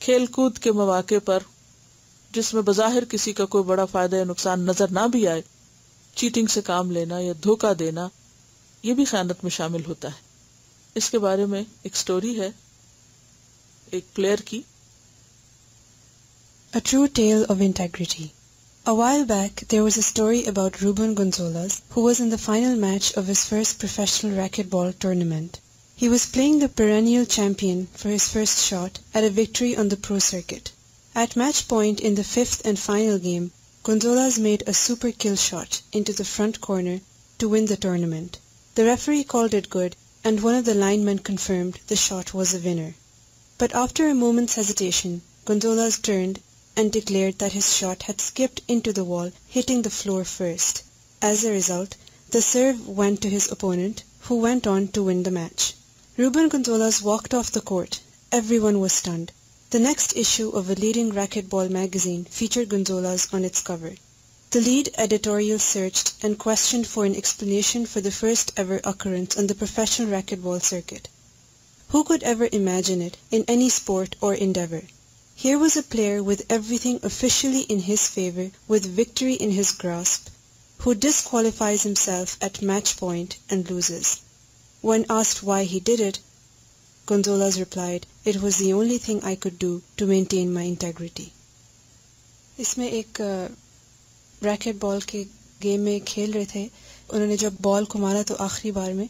کھیل کود کے مواقع پر جس میں بظاہر کسی کا کوئی بڑا فائدہ یا نقصان نظر نہ بھی آئے، چیٹنگ سے کام لینا یا دھوکہ دینا، یہ بھی خیانت میں شامل ہوتا ہے. اس کے بارے میں ایک سٹوری ہے ایک پلیئر کی. A true tale of integrity. A while back, there was a story about Ruben Gonzalez, who was in the final match of his first professional racquetball tournament. He was playing the perennial champion for his first shot at a victory on the pro circuit. At match point in the fifth and final game, Gonzalez made a super kill shot into the front corner to win the tournament. The referee called it good, and one of the linemen confirmed the shot was a winner. But after a moment's hesitation, Gonzalez turned and declared that his shot had skipped into the wall, hitting the floor first. As a result, the serve went to his opponent, who went on to win the match. Ruben Gonzalez walked off the court. Everyone was stunned. The next issue of a leading racquetball magazine featured Gonzalez on its cover. The lead editorial searched and questioned for an explanation for the first ever occurrence on the professional racquetball circuit. Who could ever imagine it in any sport or endeavor? Here was a player with everything officially in his favor, with victory in his grasp, who disqualifies himself at match point and loses. When asked why he did it, Gonzalez replied, "It was the only thing I could do to maintain my integrity." اس میں ایک racket بال کے game میں کھیل رہے تھے. انہوں نے جب بال کو مارا تو آخری بار میں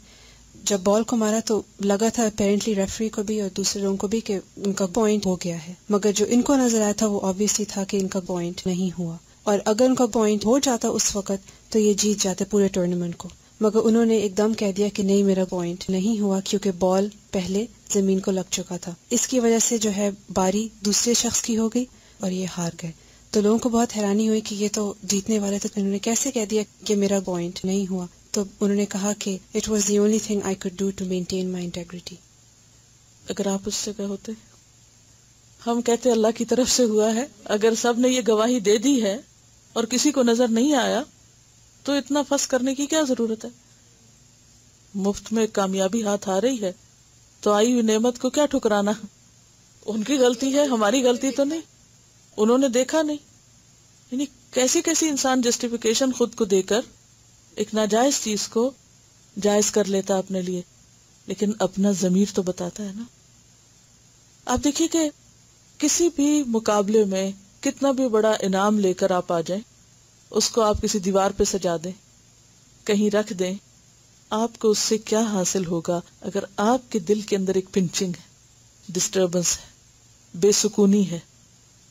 جب بال کو مارا تو لگا تھا اپیرنٹلی ریفری کو بھی اور دوسرے لوگوں کو بھی کہ ان کا پوائنٹ ہو گیا ہے، مگر جو ان کو نظر آیا تھا وہ آبویسلی تھا کہ ان کا پوائنٹ نہیں ہوا، اور اگر ان کا پوائنٹ ہو جاتا اس وقت تو یہ جیت جاتے پورے ٹورنامنٹ کو. مگر انہوں نے ایک دم کہہ دیا کہ نہیں، میرا پوائنٹ نہیں ہوا کیونکہ بال پہلے زمین کو لگ چکا تھا. اس کی وجہ سے جو ہے باری دوسرے شخص کی ہو گئی اور یہ ہار گئے. تو لوگوں کو بہت حیرانی ہوئی کہ یہ تو جیتنے والے تھے، انہوں نے کیسے کہہ دیا کہ میرا پوائنٹ نہیں ہوا. تو انہوں نے کہا کہ it was the only thing I could do to maintain my integrity. اگر آپ اس سے کہ ہوتے، ہم کہتے اللہ کی طرف سے ہوا ہے، اگر سب نے یہ گواہی دے دی ہے اور کسی کو نظر نہیں آیا تو اتنا فس کرنے کی کیا ضرورت ہے؟ مفت میں کامیابی ہاتھ آ رہی ہے تو آئی ہوئی نعمت کو کیا ٹھکرانا؟ ان کی غلطی ہے، ہماری غلطی تو نہیں، انہوں نے دیکھا نہیں. یعنی کیسی کیسی انسان جسٹیفیکیشن خود کو دے کر ایک ناجائز چیز کو جائز کر لیتا اپنے لیے، لیکن اپنا ضمیر تو بتاتا ہے نا. آپ دیکھیے کہ کسی بھی مقابلے میں کتنا بھی بڑا انعام لے کر آپ آ جائیں، اس کو آپ کسی دیوار پہ سجا دیں، کہیں رکھ دیں، آپ کو اس سے کیا حاصل ہوگا اگر آپ کے دل کے اندر ایک پنچنگ ہے، ڈسٹربنس ہے، بے سکونی ہے،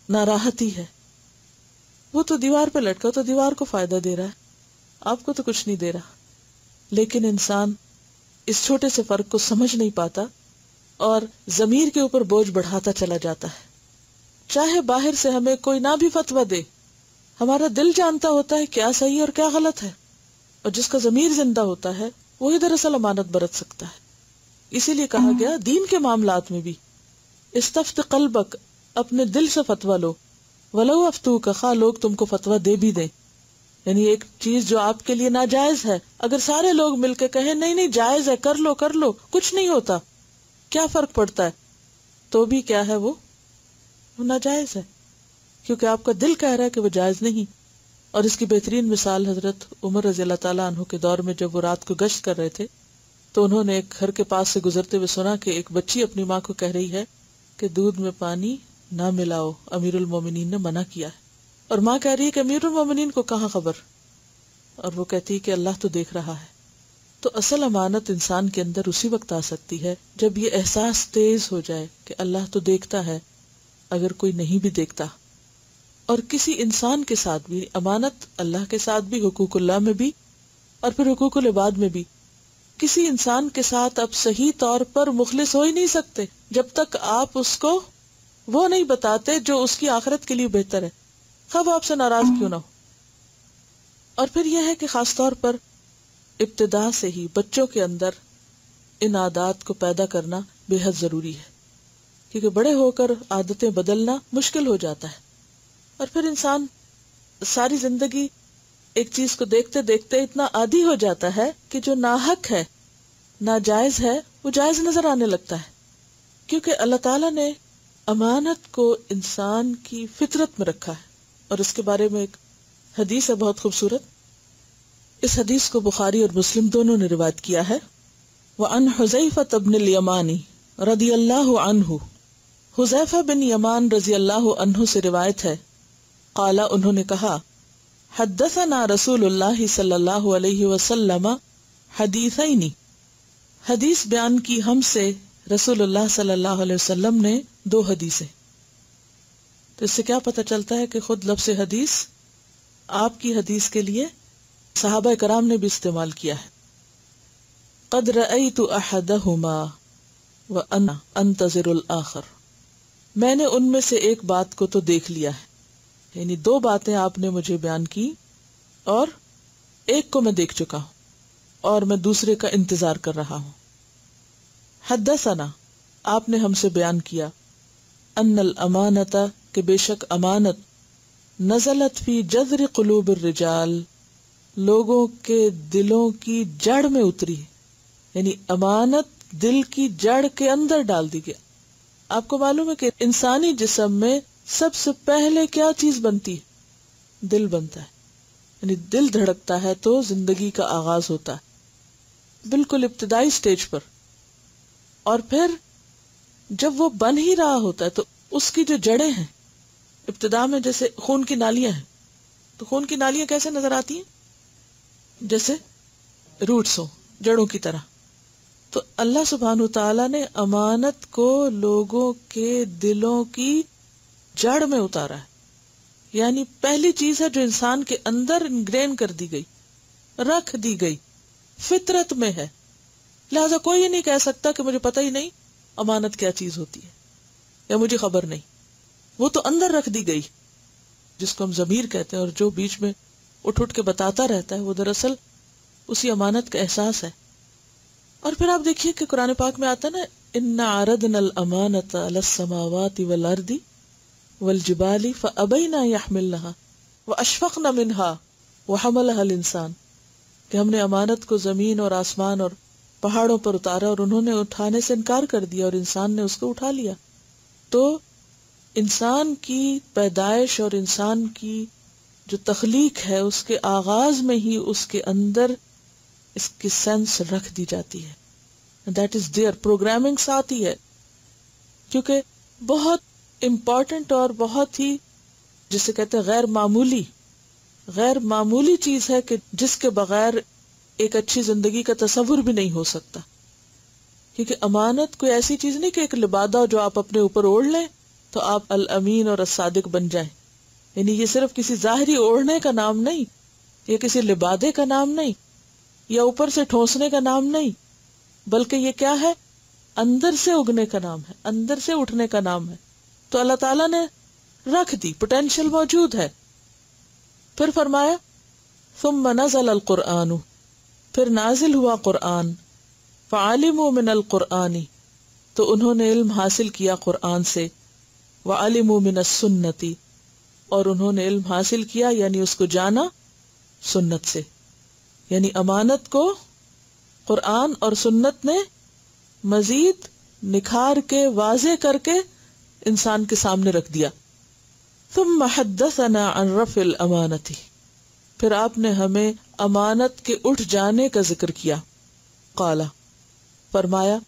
ناراحتی ہے. وہ تو دیوار پہ لٹکا تو دیوار کو فائدہ دے رہا ہے، آپ کو تو کچھ نہیں دے رہا. لیکن انسان اس چھوٹے سے فرق کو سمجھ نہیں پاتا اور ضمیر کے اوپر بوجھ بڑھاتا چلا جاتا ہے. چاہے باہر سے ہمیں کوئی نہ بھی فتویٰ دے، ہمارا دل جانتا ہوتا ہے کیا صحیح اور کیا غلط ہے، اور جس کا ضمیر زندہ ہوتا ہے وہی دراصل امانت برت سکتا ہے. اسی لیے کہا گیا دین کے معاملات میں بھی استفت قلبک، اپنے دل سے فتویٰ لو، ولو افتوک، خواہ لوگ تم کو فتویٰ دے بھی دیں. یعنی ایک چیز جو آپ کے لیے ناجائز ہے، اگر سارے لوگ مل کے کہیں نہیں نہیں جائز ہے، کر لو، کچھ نہیں ہوتا، کیا فرق پڑتا ہے، تو بھی کیا ہے وہ ناجائز ہے، کیونکہ آپ کا دل کہہ رہا ہے کہ وہ جائز نہیں. اور اس کی بہترین مثال حضرت عمر رضی اللہ تعالیٰ عنہ کے دور میں جب وہ رات کو گشت کر رہے تھے تو انہوں نے ایک گھر کے پاس سے گزرتے ہوئے سنا کہ ایک بچی اپنی ماں کو کہہ رہی ہے کہ دودھ میں پانی نہ ملاؤ، امیر المومنین نے منع کیا ہے. اور ماں کہہ رہی ہے کہ امیر المومنین کو کہاں خبر، اور وہ کہتی ہے کہ اللہ تو دیکھ رہا ہے. تو اصل امانت انسان کے اندر اسی وقت آ سکتی ہے جب یہ احساس تیز ہو جائے کہ اللہ تو دیکھتا ہے اگر کوئی نہیں بھی دیکھتا. اور کسی انسان کے ساتھ بھی امانت، اللہ کے ساتھ بھی، حقوق اللہ میں بھی، اور پھر حقوق العباد میں بھی. کسی انسان کے ساتھ آپ صحیح طور پر مخلص ہو ہی نہیں سکتے جب تک آپ اس کو وہ نہیں بتاتے جو اس کی آخرت کے لیے بہتر ہے، خواہ وہ آپ سے ناراض کیوں نہ ہو. اور پھر یہ ہے کہ خاص طور پر ابتدا سے ہی بچوں کے اندر ان عادات کو پیدا کرنا بے حد ضروری ہے، کیونکہ بڑے ہو کر عادتیں بدلنا مشکل ہو جاتا ہے. اور پھر انسان ساری زندگی ایک چیز کو دیکھتے دیکھتے اتنا عادی ہو جاتا ہے کہ جو ناحق ہے، ناجائز ہے، وہ جائز نظر آنے لگتا ہے. کیونکہ اللہ تعالیٰ نے امانت کو انسان کی فطرت میں رکھا ہے. اور اس کے بارے میں ایک حدیث ہے بہت خوبصورت. اس حدیث کو بخاری اور مسلم دونوں نے روایت کیا ہے. وعن حذیفہ بن الیمان رضی اللہ عنہ، حذیفہ بن یمان رضی اللہ عنہ سے روایت ہے، قال انہوں نے کہا، حدثنا رسول اللہ صلی اللہ علیہ وسلم حدیثین، حدیث بیان کی ہم سے رسول اللہ صلی اللہ علیہ وسلم نے 2 حدیثیں. تو اس سے کیا پتہ چلتا ہے کہ خود لفظ حدیث آپ کی حدیث کے لیے صحابہ کرام نے بھی استعمال کیا ہے. قد رأیت احدہما وانا انتظر الآخر، میں نے ان میں سے ایک بات کو تو دیکھ لیا ہے، یعنی 2 باتیں آپ نے مجھے بیان کی اور ایک کو میں دیکھ چکا ہوں اور میں دوسرے کا انتظار کر رہا ہوں. حدثنا، آپ نے ہم سے بیان کیا، ان الامانۃ، کہ بے شک امانت، نزلت فی جذر قلوب الرجال، لوگوں کے دلوں کی جڑ میں اتری، یعنی امانت دل کی جڑ کے اندر ڈال دی گئی. آپ کو معلوم ہے کہ انسانی جسم میں سب سے پہلے کیا چیز بنتی ہے؟ دل بنتا ہے. یعنی دل دھڑکتا ہے تو زندگی کا آغاز ہوتا ہے، بالکل ابتدائی سٹیج پر. اور پھر جب وہ بن ہی رہا ہوتا ہے تو اس کی جو جڑیں ہیں، ابتدا میں جیسے خون کی نالیاں ہیں، تو خون کی نالیاں کیسے نظر آتی ہیں؟ جیسے روٹس ہوں، جڑوں کی طرح. تو اللہ سبحانہ تعالیٰ نے امانت کو لوگوں کے دلوں کی جڑ میں اتارا ہے. یعنی پہلی چیز ہے جو انسان کے اندر انگرین کر دی گئی، رکھ دی گئی، فطرت میں ہے. لہذا کوئی یہ نہیں کہہ سکتا کہ مجھے پتہ ہی نہیں امانت کیا چیز ہوتی ہے یا مجھے خبر نہیں. وہ تو اندر رکھ دی گئی، جس کو ہم ضمیر کہتے ہیں، اور جو بیچ میں اٹھ اٹھ کے بتاتا رہتا ہے وہ دراصل اسی امانت کا احساس ہے. اور پھر آپ دیکھیے کہ قرآن پاک میں آتا ہے نا، اِنَّا عَرَضْنَا الْأَمَانَةَ عَلَى السَّمَاوَاتِ وَالْأَرْضِ وَالْجِبَالِ فَأَبَيْنَا يَحْمِلْنَهَا وَأَشْفَقْنَ مِنْهَا وَحَمَلَهَا الْإِنسَانُ، کہ ہم نے امانت کو زمین اور آسمان اور پہاڑوں پر اتارا اور انہوں نے اٹھانے سے انکار کر دیا اور انسان نے اس کو اٹھا لیا. تو انسان کی پیدائش اور انسان کی جو تخلیق ہے اس کے آغاز میں ہی اس کے اندر اس کی سینس رکھ دی جاتی ہے. دیٹ از دیئر، پروگرامنگ ساتھ ہی ہے. کیونکہ بہت امپورٹنٹ اور بہت ہی جسے کہتے ہیں غیر معمولی چیز ہے کہ جس کے بغیر ایک اچھی زندگی کا تصور بھی نہیں ہو سکتا. کیونکہ امانت کوئی ایسی چیز نہیں کہ ایک لبادہ جو آپ اپنے اوپر اوڑھ لیں تو آپ الامین اور الصادق بن جائیں. یعنی یہ صرف کسی ظاہری اوڑھنے کا نام نہیں، یا کسی لبادے کا نام نہیں، یا اوپر سے ٹھونسنے کا نام نہیں، بلکہ یہ کیا ہے؟ اندر سے اگنے کا نام ہے، اندر سے اٹھنے کا نام ہے. تو اللہ تعالیٰ نے رکھ دی، پوٹینشیل موجود ہے. پھر فرمایا ثم نزل القرآن، پھر نازل ہوا قرآن، فعلموا من القرآن، تو انہوں نے علم حاصل کیا قرآن سے، وعلموا من السنة، اور انہوں نے علم حاصل کیا یعنی اس کو جانا سنت سے. یعنی امانت کو قرآن اور سنت نے مزید نکھار کے واضح کر کے انسان کے سامنے رکھ دیا. ثم حدثنا عن رفع الامانت، پھر آپ نے ہمیں امانت کے اٹھ جانے کا ذکر کیا. قال، فرمایا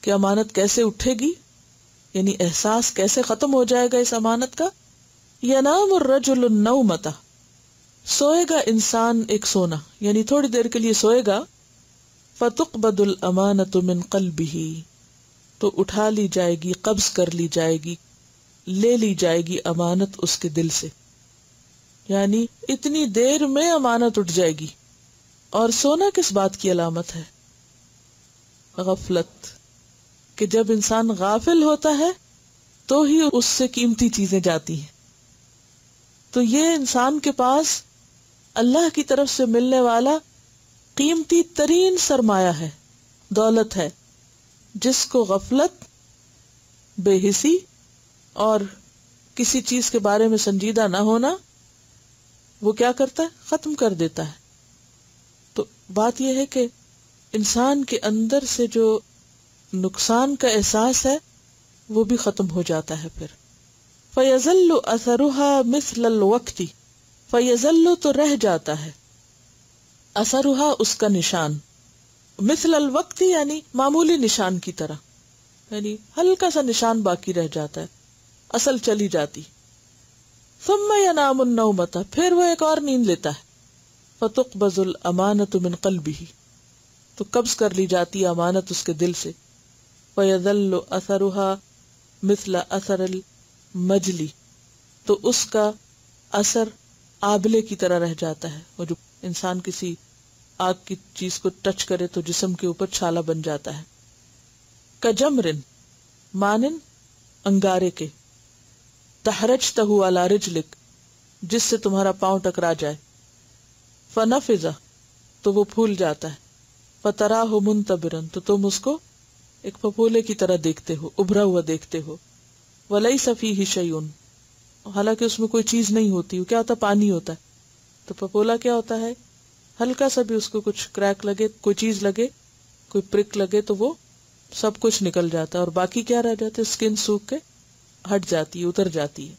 کہ امانت کیسے اٹھے گی، یعنی احساس کیسے ختم ہو جائے گا اس امانت کا. ینام الرجل النومۃ، سوئے گا انسان ایک سونا، یعنی تھوڑی دیر کے لیے سوئے گا فَتُقْبَضُ الْأَمَانَةُ مِنْ قَلْبِهِ، تو اٹھا لی جائے گی، قبض کر لی جائے گی، لے لی جائے گی امانت اس کے دل سے. یعنی اتنی دیر میں امانت اٹھ جائے گی. اور سونا کس بات کی علامت ہے؟ غفلت. کہ جب انسان غافل ہوتا ہے تو ہی اس سے قیمتی چیزیں جاتی ہیں. تو یہ انسان کے پاس اللہ کی طرف سے ملنے والا قیمتی ترین سرمایہ ہے، دولت ہے، جس کو غفلت، بے حسی اور کسی چیز کے بارے میں سنجیدہ نہ ہونا وہ کیا کرتا ہے؟ ختم کر دیتا ہے. تو بات یہ ہے کہ انسان کے اندر سے جو نقصان کا احساس ہے وہ بھی ختم ہو جاتا ہے. پھر فَيَظَلُّ أَثَرُهَا مِثْلَ الْوَقْتِ، فَيَظَلُّ تو رہ جاتا ہے، اثرها اس کا نشان، مثل الوقت یعنی معمولی نشان کی طرح، یعنی ہلکا سا نشان باقی رہ جاتا ہے، اصل چلی جاتی. ثم ينام النومۃ، پھر وہ ایک اور نیند لیتا ہے. فتقبض الامانۃ من قلبہ، تو قبض کر لی جاتی امانت اس کے دل سے. فیظل اثرها مثل اثر المجلی، تو اس کا اثر آبلے کی طرح رہ جاتا ہے. وہ جو انسان کسی آگ کی چیز کو ٹچ کرے تو جسم کے اوپر چھالا بن جاتا ہے. کجمرن، مانن انگارے کے، تحرجتہ علی رجلک، جس سے تمہارا پاؤں ٹکرا جائے. فنفذ، تو وہ پھول جاتا ہے. فتراہ منتبرن، تو تم اس کو ایک پھپھولے کی طرح دیکھتے ہو، ابھرا ہوا دیکھتے ہو. ولیس فیہ شیء، حالانکہ اس میں کوئی چیز نہیں ہوتی. وہ کیا ہوتا ہے؟ پانی ہوتا ہے. تو پھپھولا کیا ہوتا ہے؟ ہلکا سا بھی اس کو کچھ کریک لگے، کوئی چیز لگے، کوئی پرک لگے تو وہ سب کچھ نکل جاتا ہے، اور باقی کیا رہ جاتا ہے؟ اسکن سوکھ کے ہٹ جاتی ہے، اتر جاتی ہے.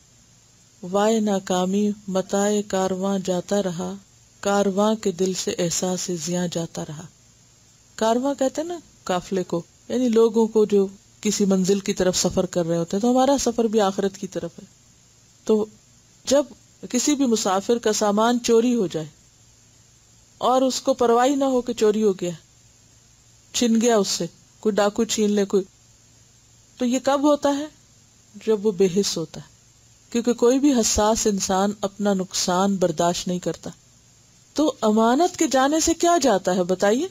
وائے ناکامی متائے کارواں جاتا رہا، کارواں کے دل سے احساس زیاں جاتا رہا. کارواں کہتے ہیں نا قافلے کو، یعنی لوگوں کو جو کسی منزل کی طرف سفر کر رہے ہوتے ہیں. تو ہمارا سفر بھی آخرت کی طرف ہے. تو جب کسی بھی مسافر کا سامان چوری ہو جائے اور اس کو پرواہ نہ ہو کہ چوری ہو گیا، چھن گیا، اس سے کوئی ڈاکو چھین لے کوئی، تو یہ کب ہوتا ہے؟ جب وہ بے حس ہوتا ہے. کیونکہ کوئی بھی حساس انسان اپنا نقصان برداشت نہیں کرتا. تو امانت کے جانے سے کیا جاتا ہے بتائیے؟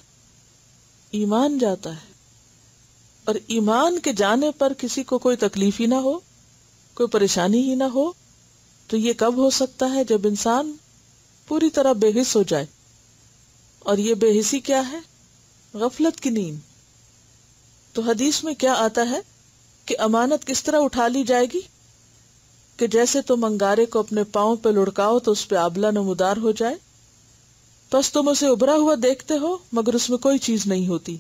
ایمان جاتا ہے. اور ایمان کے جانے پر کسی کو کوئی تکلیف ہی نہ ہو، کوئی پریشانی ہی نہ ہو. تو یہ کب ہو سکتا ہے؟ جب انسان پوری طرح بے حس ہو جائے. اور یہ بے حسی کیا ہے؟ غفلت کی نیند. تو حدیث میں کیا آتا ہے کہ امانت کس طرح اٹھا لی جائے گی؟ کہ جیسے تم انگارے کو اپنے پاؤں پہ لڑکاؤ تو اس پہ آبلہ نمودار ہو جائے. بس تم اسے ابھرا ہوا دیکھتے ہو مگر اس میں کوئی چیز نہیں ہوتی.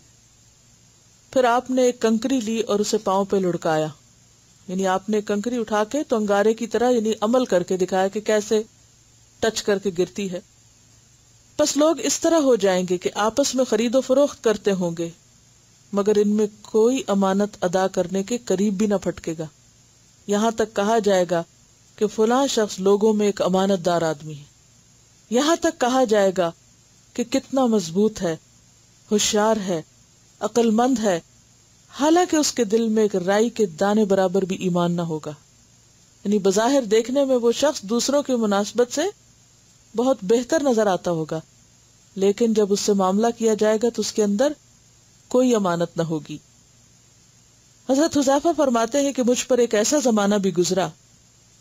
پھر آپ نے ایک کنکری لی اور اسے پاؤں پہ لڑکایا، یعنی آپ نے کنکری اٹھا کے تو انگارے کی طرح یعنی عمل کر کے دکھایا کہ کیسے ٹچ کر کے گرتی ہے. بس لوگ اس طرح ہو جائیں گے کہ آپس میں خرید و فروخت کرتے ہوں گے مگر ان میں کوئی امانت ادا کرنے کے قریب بھی نہ پھٹکے گا. یہاں تک کہا جائے گا کہ فلاں شخص لوگوں میں ایک امانت دار آدمی ہے. یہاں تک کہا جائے گا کہ کتنا مضبوط ہے، ہوشیار ہے، عقل مند ہے، حالانکہ اس کے دل میں ایک رائی کے دانے برابر بھی ایمان نہ ہوگا. یعنی بظاہر دیکھنے میں وہ شخص دوسروں کی مناسبت سے بہت بہتر نظر آتا ہوگا، لیکن جب اس سے معاملہ کیا جائے گا تو اس کے اندر کوئی امانت نہ ہوگی. حضرت حذیفہ فرماتے ہیں کہ مجھ پر ایک ایسا زمانہ بھی گزرا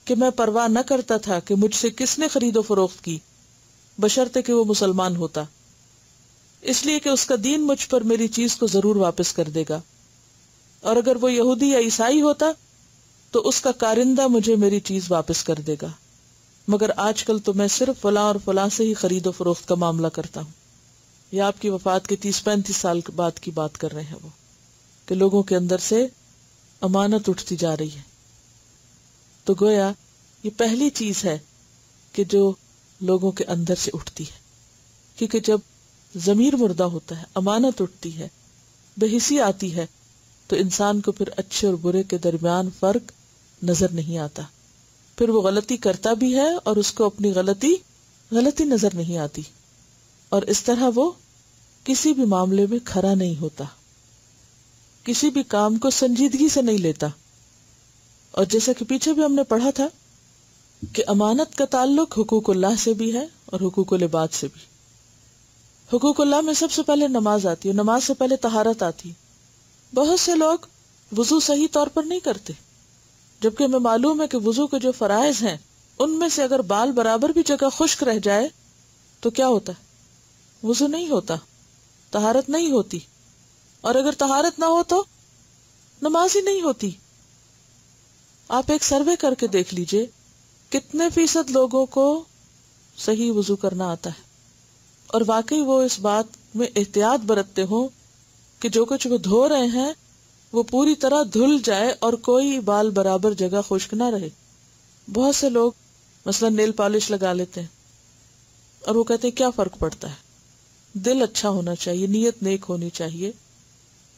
کہ میں پرواہ نہ کرتا تھا کہ مجھ سے کس نے خرید و فروخت کی، بشرطے کہ وہ مسلمان ہوتا، اس لیے کہ اس کا دین مجھ پر میری چیز کو ضرور واپس کر دے گا، اور اگر وہ یہودی یا عیسائی ہوتا تو اس کا کارندہ مجھے میری چیز واپس کر دے گا. مگر آج کل تو میں صرف فلاں اور فلاں سے ہی خرید و فروخت کا معاملہ کرتا ہوں. یہ آپ کی وفات کے 30-35 سال بعد کی بات کر رہے ہیں وہ، کہ لوگوں کے اندر سے امانت اٹھتی جا رہی ہے. تو گویا یہ پہلی چیز ہے کہ جو لوگوں کے اندر سے اٹھتی ہے. کیونکہ جب ضمیر مردہ ہوتا ہے، امانت اٹھتی ہے، بے حسی آتی ہے، تو انسان کو پھر اچھے اور برے کے درمیان فرق نظر نہیں آتا. پھر وہ غلطی کرتا بھی ہے اور اس کو اپنی غلطی نظر نہیں آتی، اور اس طرح وہ کسی بھی معاملے میں کھرا نہیں ہوتا، کسی بھی کام کو سنجیدگی سے نہیں لیتا. اور جیسا کہ پیچھے بھی ہم نے پڑھا تھا کہ امانت کا تعلق حقوق اللہ سے بھی ہے اور حقوق العباد سے بھی. حقوق اللہ میں سب سے پہلے نماز آتی ہے، نماز سے پہلے طہارت آتی ہے. بہت سے لوگ وضو صحیح طور پر نہیں کرتے، جبکہ ہمیں معلوم ہے کہ وضو کے جو فرائض ہیں ان میں سے اگر بال برابر بھی جگہ خشک رہ جائے تو کیا ہوتا ہے؟ وضو نہیں ہوتا، طہارت نہیں ہوتی. اور اگر طہارت نہ ہو تو نماز ہی نہیں ہوتی. آپ ایک سروے کر کے دیکھ لیجئے کتنے فیصد لوگوں کو صحیح وضو کرنا آتا ہے، اور واقعی وہ اس بات میں احتیاط برتتے ہوں کہ جو کچھ وہ دھو رہے ہیں وہ پوری طرح دھل جائے اور کوئی بال برابر جگہ خشک نہ رہے. بہت سے لوگ مثلا نیل پالش لگا لیتے ہیں اور وہ کہتے ہیں کیا فرق پڑتا ہے، دل اچھا ہونا چاہیے، نیت نیک ہونی چاہیے.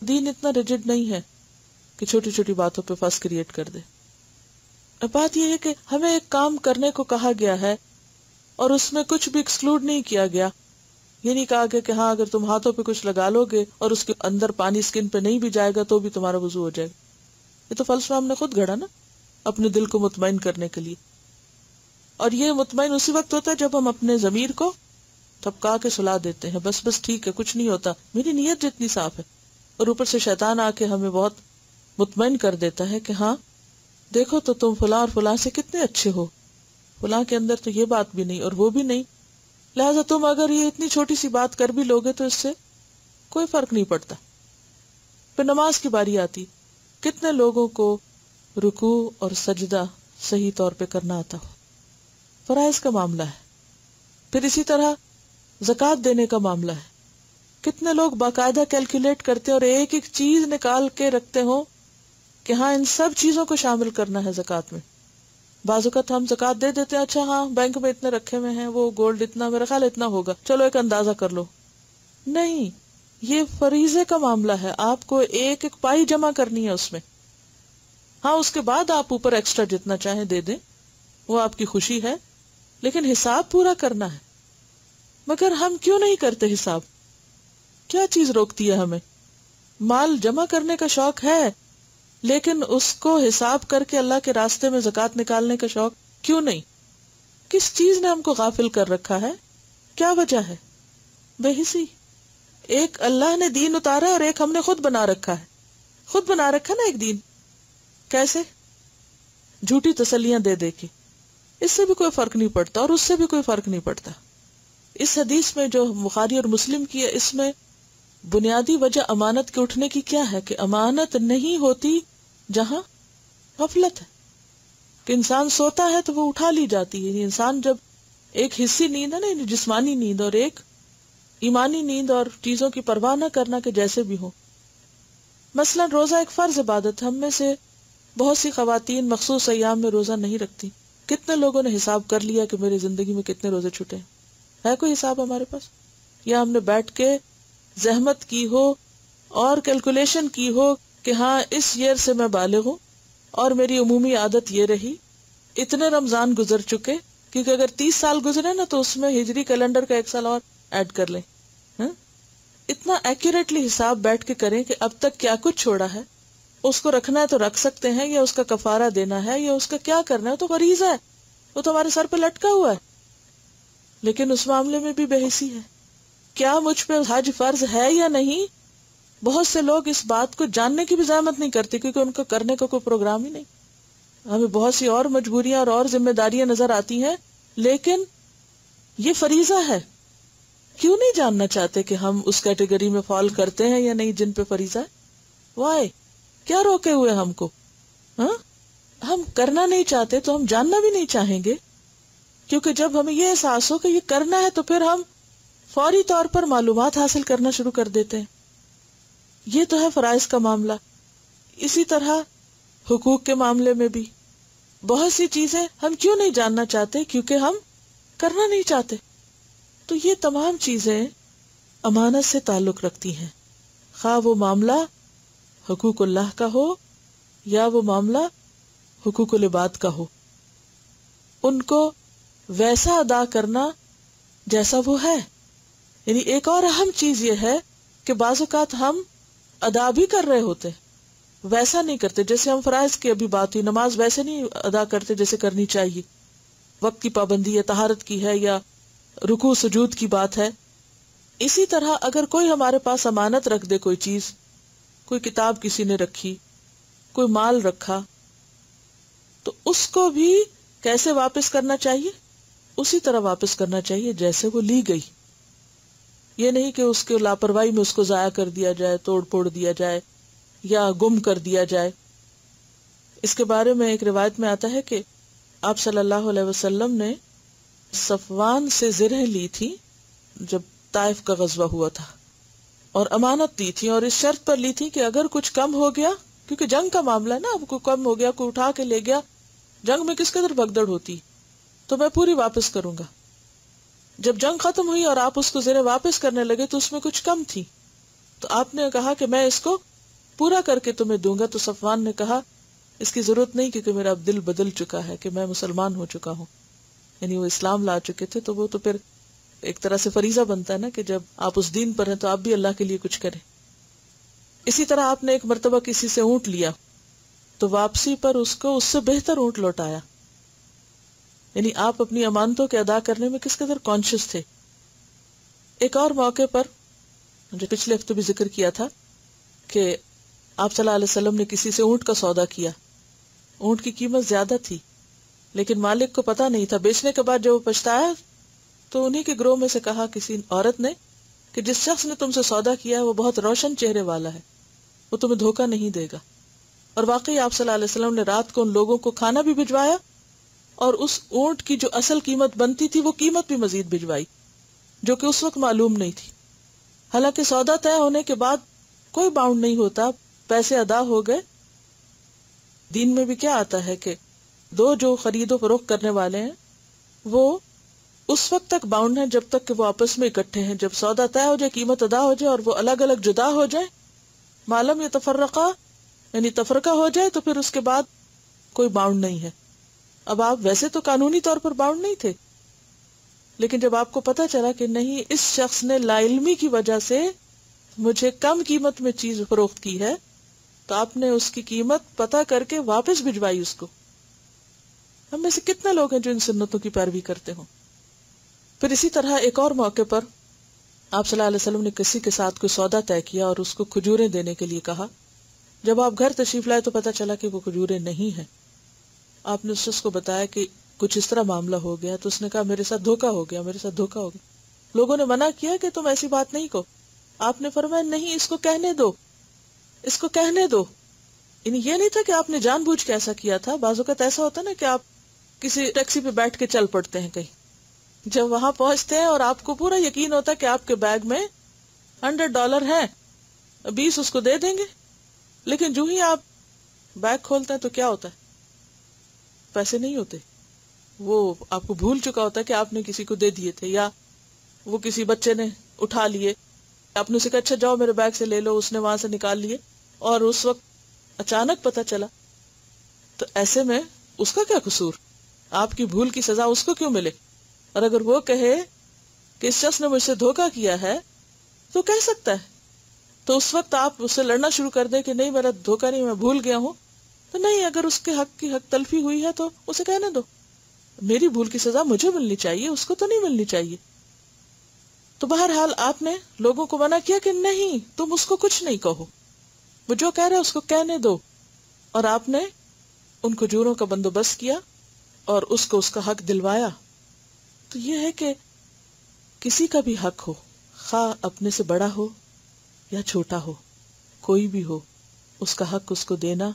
دین اتنا ریجڈ نہیں ہے کہ چھوٹی چھوٹی باتوں پہ فس کریٹ کر دے. بات یہ ہے کہ ہمیں ایک کام کرنے کو کہا گیا ہے اور اس میں کچھ بھی ایکسکلوڈ نہیں کیا گیا. یہ نہیں کہا گیا کہ ہاں اگر تم ہاتھوں پہ کچھ لگا لو گے اور اس کے اندر پانی سکن پہ نہیں بھی جائے گا تو بھی تمہارا وضو ہو جائے گا. یہ تو فلسفہ ہم نے خود گھڑا نا اپنے دل کو مطمئن کرنے کے لیے. اور یہ مطمئن اسی وقت ہوتا ہے جب ہم اپنے ضمیر کو تھپکا کے سلا دیتے ہیں، بس ٹھیک ہے، کچھ نہیں ہوتا، میری نیت جتنی صاف ہے. اور اوپر سے شیطان آ کے ہمیں بہت مطمئن کر دیتا ہے کہ ہاں دیکھو تو تم فلاں اور فلاں سے کتنے اچھے ہو، فلاں کے اندر تو یہ بات بھی نہیں اور وہ بھی نہیں، لہذا تم اگر یہ اتنی چھوٹی سی بات کر بھی لوگے تو اس سے کوئی فرق نہیں پڑتا. پھر نماز کی باری آتی، کتنے لوگوں کو رکوع اور سجدہ صحیح طور پہ کرنا آتا ہو. فرائض کا معاملہ ہے. پھر اسی طرح زکوٰۃ دینے کا معاملہ ہے. کتنے لوگ باقاعدہ کیلکولیٹ کرتے اور ایک ایک چیز نکال کے رکھتے ہوں کہ ہاں ان سب چیزوں کو شامل کرنا ہے زکوٰۃ میں. بعض اوقات ہم زکوٰۃ دے دیتے ہیں، اچھا ہاں بینک میں اتنے رکھے ہوئے ہیں، وہ گولڈ اتنا، میرا خیال اتنا ہوگا، چلو ایک اندازہ کر لو. نہیں، یہ فریضے کا معاملہ ہے، آپ کو ایک ایک پائی جمع کرنی ہے اس میں. ہاں اس کے بعد آپ اوپر ایکسٹرا جتنا چاہیں دے دیں، وہ آپ کی خوشی ہے، لیکن حساب پورا کرنا ہے. مگر ہم کیوں نہیں کرتے حساب؟ کیا چیز روکتی ہے ہمیں؟ مال جمع کرنے کا شوق ہے، لیکن اس کو حساب کر کے اللہ کے راستے میں زکوٰۃ نکالنے کا شوق کیوں نہیں؟ کس چیز نے ہم کو غافل کر رکھا ہے؟ کیا وجہ ہے؟ بے حسی. ایک اللہ نے دین اتارا اور ایک ہم نے خود بنا رکھا ہے. خود بنا رکھا نا ایک دین. کیسے؟ جھوٹی تسلیاں دے دے کے. اس سے بھی کوئی فرق نہیں پڑتا اور اس سے بھی کوئی فرق نہیں پڑتا. اس حدیث میں جو بخاری اور مسلم کی ہے، اس میں بنیادی وجہ امانت کے اٹھنے کی کیا ہے کہ امانت نہیں ہوتی جہاں غفلت ہے، کہ انسان سوتا ہے تو وہ اٹھا لی جاتی ہے. انسان جب ایک حصی نیند ہے نا، جسمانی نیند، اور ایک ایمانی نیند اور چیزوں کی پرواہ نہ کرنا کہ جیسے بھی ہو. مثلا روزہ ایک فرض عبادت، ہم میں سے بہت سی خواتین مخصوص ایام میں روزہ نہیں رکھتی. کتنے لوگوں نے حساب کر لیا کہ میری زندگی میں کتنے روزے چھوٹے ہیں؟ ہے کوئی حساب ہمارے پاس؟ یا ہم نے بیٹھ کے زحمت کی ہو اور کیلکولیشن کی ہو کہ ہاں اس ایئر سے میں بالغ ہوں اور میری عمومی عادت یہ رہی، اتنے رمضان گزر چکے، کیونکہ اگر 30 سال گزرے نا تو اس میں ہجری کیلنڈر کا 1 سال اور ایڈ کر لیں. اتنا ایکوریٹلی حساب بیٹھ کے کریں کہ اب تک کیا کچھ چھوڑا ہے، اس کو رکھنا ہے تو رکھ سکتے ہیں، یا اس کا کفارہ دینا ہے، یا اس کا کیا کرنا ہے. تو فریضہ ہے، وہ تو ہمارے سر پہ لٹکا ہوا ہے. لیکن اس معاملے میں بھی بے حسی ہے. کیا مجھ پہ حج فرض ہے یا نہیں؟ بہت سے لوگ اس بات کو جاننے کی بھی زحمت نہیں کرتے کیونکہ ان کو کرنے کا کوئی پروگرام ہی نہیں. ہمیں بہت سی اور مجبوریاں اور ذمہ داریاں نظر آتی ہیں، لیکن یہ فریضہ ہے. کیوں نہیں جاننا چاہتے کہ ہم اس کیٹیگری میں فال کرتے ہیں یا نہیں جن پہ فریضہ ہے؟ وائے؟ کیا روکے ہوئے ہم کو؟ ہم کرنا نہیں چاہتے تو ہم جاننا بھی نہیں چاہیں گے، کیونکہ جب ہمیں یہ احساس ہو کہ یہ کرنا ہے تو پھر ہم فوری طور پر معلومات حاصل کرنا شروع کر دیتے ہیں. یہ تو ہے فرائض کا معاملہ. اسی طرح حقوق کے معاملے میں بھی بہت سی چیزیں ہم کیوں نہیں جاننا چاہتے؟ کیونکہ ہم کرنا نہیں چاہتے. تو یہ تمام چیزیں امانت سے تعلق رکھتی ہیں، خواہ وہ معاملہ حقوق اللہ کا ہو یا وہ معاملہ حقوق العباد کا ہو. ان کو ویسا ادا کرنا جیسا وہ ہے. یعنی ایک اور اہم چیز یہ ہے کہ بعض اوقات ہم ادا بھی کر رہے ہوتے ویسا نہیں کرتے. جیسے ہم فرائض کی ابھی بات ہوئی, نماز ویسے نہیں ادا کرتے جیسے کرنی چاہیے, وقت کی پابندی ہے, طہارت کی ہے, یا رکوع سجود کی بات ہے. اسی طرح اگر کوئی ہمارے پاس امانت رکھ دے, کوئی چیز, کوئی کتاب کسی نے رکھی, کوئی مال رکھا, تو اس کو بھی کیسے واپس کرنا چاہیے؟ اسی طرح واپس کرنا چاہیے جیسے وہ لی گئی. یہ نہیں کہ اس کے لاپرواہی میں اس کو ضائع کر دیا جائے, توڑ پھوڑ دیا جائے یا گم کر دیا جائے. اس کے بارے میں ایک روایت میں آتا ہے کہ آپ صلی اللہ علیہ وسلم نے صفوان سے زرہیں لی تھی جب طائف کا غزوہ ہوا تھا, اور امانت دی تھی, اور اس شرط پر لی تھی کہ اگر کچھ کم ہو گیا, کیونکہ جنگ کا معاملہ ہے نا, اب کوئی کم ہو گیا, کوئی اٹھا کے لے گیا, جنگ میں کس قدر بھگدڑ ہوتی, تو میں پوری واپس کروں گا. جب جنگ ختم ہوئی اور آپ اس کو زریں واپس کرنے لگے تو اس میں کچھ کم تھی, تو آپ نے کہا کہ میں اس کو پورا کر کے تمہیں دوں گا. تو صفوان نے کہا اس کی ضرورت نہیں, کیونکہ میرا اب دل بدل چکا ہے کہ میں مسلمان ہو چکا ہوں. یعنی وہ اسلام لا چکے تھے, تو وہ تو پھر ایک طرح سے فریضہ بنتا ہے نا کہ جب آپ اس دین پر ہیں تو آپ بھی اللہ کے لیے کچھ کریں. اسی طرح آپ نے ایک مرتبہ کسی سے اونٹ لیا تو واپسی پر اس کو اس سے بہتر اونٹ لوٹایا. یعنی آپ اپنی امانتوں کے ادا کرنے میں کس قدر کانشیس تھے. ایک اور موقع پر جو پچھلے ہفتے بھی ذکر کیا تھا کہ آپ صلی اللہ علیہ وسلم نے کسی سے اونٹ کا سودا کیا. اونٹ کی قیمت زیادہ تھی لیکن مالک کو پتا نہیں تھا. بیچنے کے بعد جب وہ پچھتایا تو انہی کے گروہ میں سے کہا کسی عورت نے کہ جس شخص نے تم سے سودا کیا ہے وہ بہت روشن چہرے والا ہے, وہ تمہیں دھوکہ نہیں دے گا. اور واقعی آپ صلی اللہ علیہ وسلم نے رات کو ان لوگوں کو کھانا بھی بھجوایا, اور اس اونٹ کی جو اصل قیمت بنتی تھی وہ قیمت بھی مزید بھجوائی, جو کہ اس وقت معلوم نہیں تھی. حالانکہ سودا طے ہونے کے بعد کوئی باؤنڈ نہیں ہوتا, پیسے ادا ہو گئے. دین میں بھی کیا آتا ہے کہ دو جو خرید و فروخت کرنے والے ہیں وہ اس وقت تک باؤنڈ ہیں جب تک کہ وہ آپس میں اکٹھے ہیں. جب سودا طے ہو جائے, قیمت ادا ہو جائے اور وہ الگ الگ جدا ہو جائے, معلوم یا تفرقہ یعنی تفرقہ ہو جائے, تو پھر اس کے بعد کوئی باؤنڈ نہیں ہے. اب آپ ویسے تو قانونی طور پر باؤنڈ نہیں تھے, لیکن جب آپ کو پتا چلا کہ نہیں اس شخص نے لا علمی کی وجہ سے مجھے کم قیمت میں چیز فروخت کی ہے, تو آپ نے اس کی قیمت پتا کر کے واپس بھجوائی اس کو. ہم میں سے کتنے لوگ ہیں جو ان سنتوں کی پیروی کرتے ہوں. پھر اسی طرح ایک اور موقع پر آپ صلی اللہ علیہ وسلم نے کسی کے ساتھ کوئی سودا طے کیا اور اس کو کھجوریں دینے کے لیے کہا. جب آپ گھر تشریف لائے تو پتا چلا کہ وہ کھجوریں نہیں ہیں. آپ نے اس شخص کو بتایا کہ کچھ اس طرح معاملہ ہو گیا, تو اس نے کہا میرے ساتھ دھوکا ہو گیا, میرے ساتھ دھوکا ہو گیا. لوگوں نے منع کیا کہ تم ایسی بات نہیں کہو. آپ نے فرمایا نہیں, اس کو کہنے دو, اس کو کہنے دو. یعنی یہ نہیں تھا کہ آپ نے جان بوجھ کے ایسا کیا تھا. بعض اوقات ایسا ہوتا ہے نا کہ آپ کسی ٹیکسی پہ بیٹھ کے چل پڑتے ہیں کہیں, جب وہاں پہنچتے ہیں اور آپ کو پورا یقین ہوتا ہے کہ آپ کے بیگ میں $100 ہیں, 20 اس کو دے دیں گے, لیکن جو ہی آپ بیگ کھولتے ہیں تو کیا ہوتا ہے, پیسے نہیں ہوتے. وہ آپ کو بھول چکا ہوتا ہے کہ آپ نے کسی کو دے دیے تھے, یا وہ کسی بچے نے اٹھا لیے, آپ نے اسے کہا اچھا جاؤ میرے بیگ سے لے لو, اس نے وہاں سے نکال لیے, اور اس وقت اچانک پتا چلا. تو ایسے میں اس کا کیا قصور؟ آپ کی بھول کی سزا اس کو کیوں ملے؟ اور اگر وہ کہے کہ اس شخص نے مجھ سے دھوکا کیا ہے تو کہہ سکتا ہے, تو اس وقت آپ اس سے لڑنا شروع کر دیں کہ نہیں میرا دھوکا نہیں, میں بھول گیا ہوں. تو نہیں, اگر اس کے حق کی حق تلفی ہوئی ہے تو اسے کہنے دو, میری بھول کی سزا مجھے ملنی چاہیے, اس کو تو نہیں ملنی چاہیے. تو بہرحال آپ نے لوگوں کو منع کیا کہ نہیں تم اس کو کچھ نہیں کہو, وہ جو کہہ رہے اس کو کہنے دو. اور آپ نے ان کھجوروں کا بندوبست کیا اور اس کو اس کا حق دلوایا. تو یہ ہے کہ کسی کا بھی حق ہو, خواہ اپنے سے بڑا ہو یا چھوٹا ہو, کوئی بھی ہو, اس کا حق اس کو دینا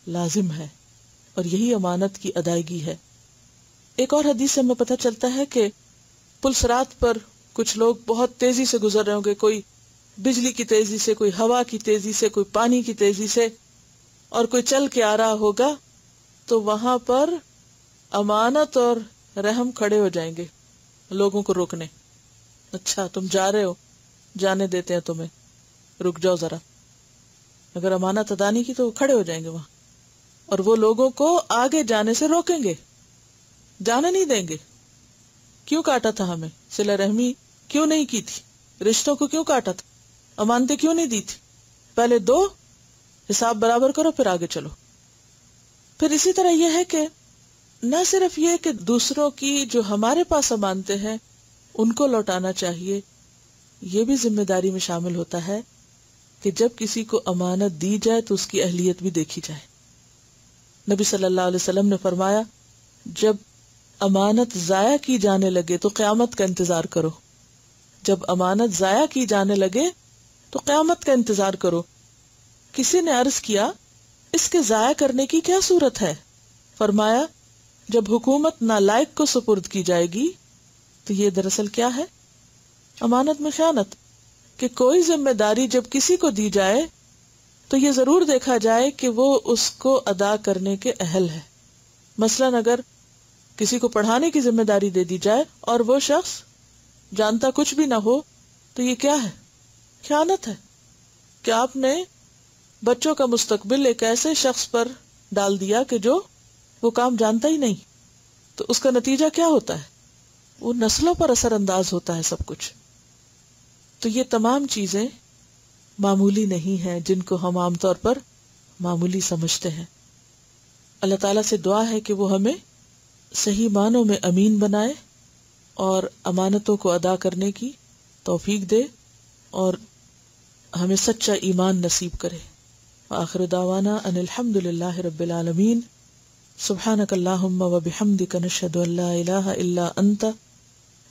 لازم ہے, اور یہی امانت کی ادائیگی ہے. ایک اور حدیث سے ہمیں پتہ چلتا ہے کہ پل صراط پر کچھ لوگ بہت تیزی سے گزر رہے ہوں گے, کوئی بجلی کی تیزی سے, کوئی ہوا کی تیزی سے, کوئی پانی کی تیزی سے, اور کوئی چل کے آ رہا ہوگا. تو وہاں پر امانت اور رحم کھڑے ہو جائیں گے لوگوں کو روکنے. اچھا تم جا رہے ہو, جانے دیتے ہیں تمہیں, رک جاؤ ذرا. اگر امانت ادا نہیں کی تو وہ کھڑے ہو جائیں گے وہاں, اور وہ لوگوں کو آگے جانے سے روکیں گے, جانے نہیں دیں گے. کیوں کاٹا تھا ہمیں, صلہ رحمی کیوں نہیں کی تھی, رشتوں کو کیوں کاٹا تھا؟ امانتیں کیوں نہیں دی تھی؟ پہلے دو، حساب برابر کرو، پھر آگے چلو. پھر اسی طرح یہ ہے کہ نہ صرف یہ کہ دوسروں کی جو ہمارے پاس امانتیں ہیں ان کو لوٹانا چاہیے، یہ بھی ذمہ داری میں شامل ہوتا ہے کہ جب کسی کو امانت دی جائے تو اس کی اہلیت بھی دیکھی جائے. نبی صلی اللہ علیہ وسلم نے فرمایا جب امانت ضائع کی جانے لگے تو قیامت کا انتظار کرو. جب امانت ضائع کی جانے لگے تو قیامت کا انتظار کرو. کسی نے عرض کیا اس کے ضائع کرنے کی کیا صورت ہے؟ فرمایا جب حکومت نالائق کو سپرد کی جائے گی تو یہ دراصل کیا ہے؟ امانت میں خیانت. کہ کوئی ذمہ داری جب کسی کو دی جائے تو یہ ضرور دیکھا جائے کہ وہ اس کو ادا کرنے کے اہل ہے. مثلاً اگر کسی کو پڑھانے کی ذمہ داری دے دی جائے اور وہ شخص جانتا کچھ بھی نہ ہو تو یہ کیا ہے؟ خیانت ہے. کہ آپ نے بچوں کا مستقبل ایک ایسے شخص پر ڈال دیا کہ جو وہ کام جانتا ہی نہیں. تو اس کا نتیجہ کیا ہوتا ہے؟ وہ نسلوں پر اثر انداز ہوتا ہے سب کچھ. تو یہ تمام چیزیں معمولی نہیں ہیں جن کو ہم عام طور پر معمولی سمجھتے ہیں. اللہ تعالیٰ سے دعا ہے کہ وہ ہمیں صحیح معنوں میں امین بنائے اور امانتوں کو ادا کرنے کی توفیق دے اور ہمیں سچا ایمان نصیب کرے. وآخر دعوانا ان الحمد للہ رب العالمین. سبحانک اللہم وبحمدک نشہد ان لا الہ الا انت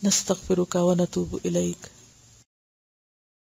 نستغفرک ونتوب الیک.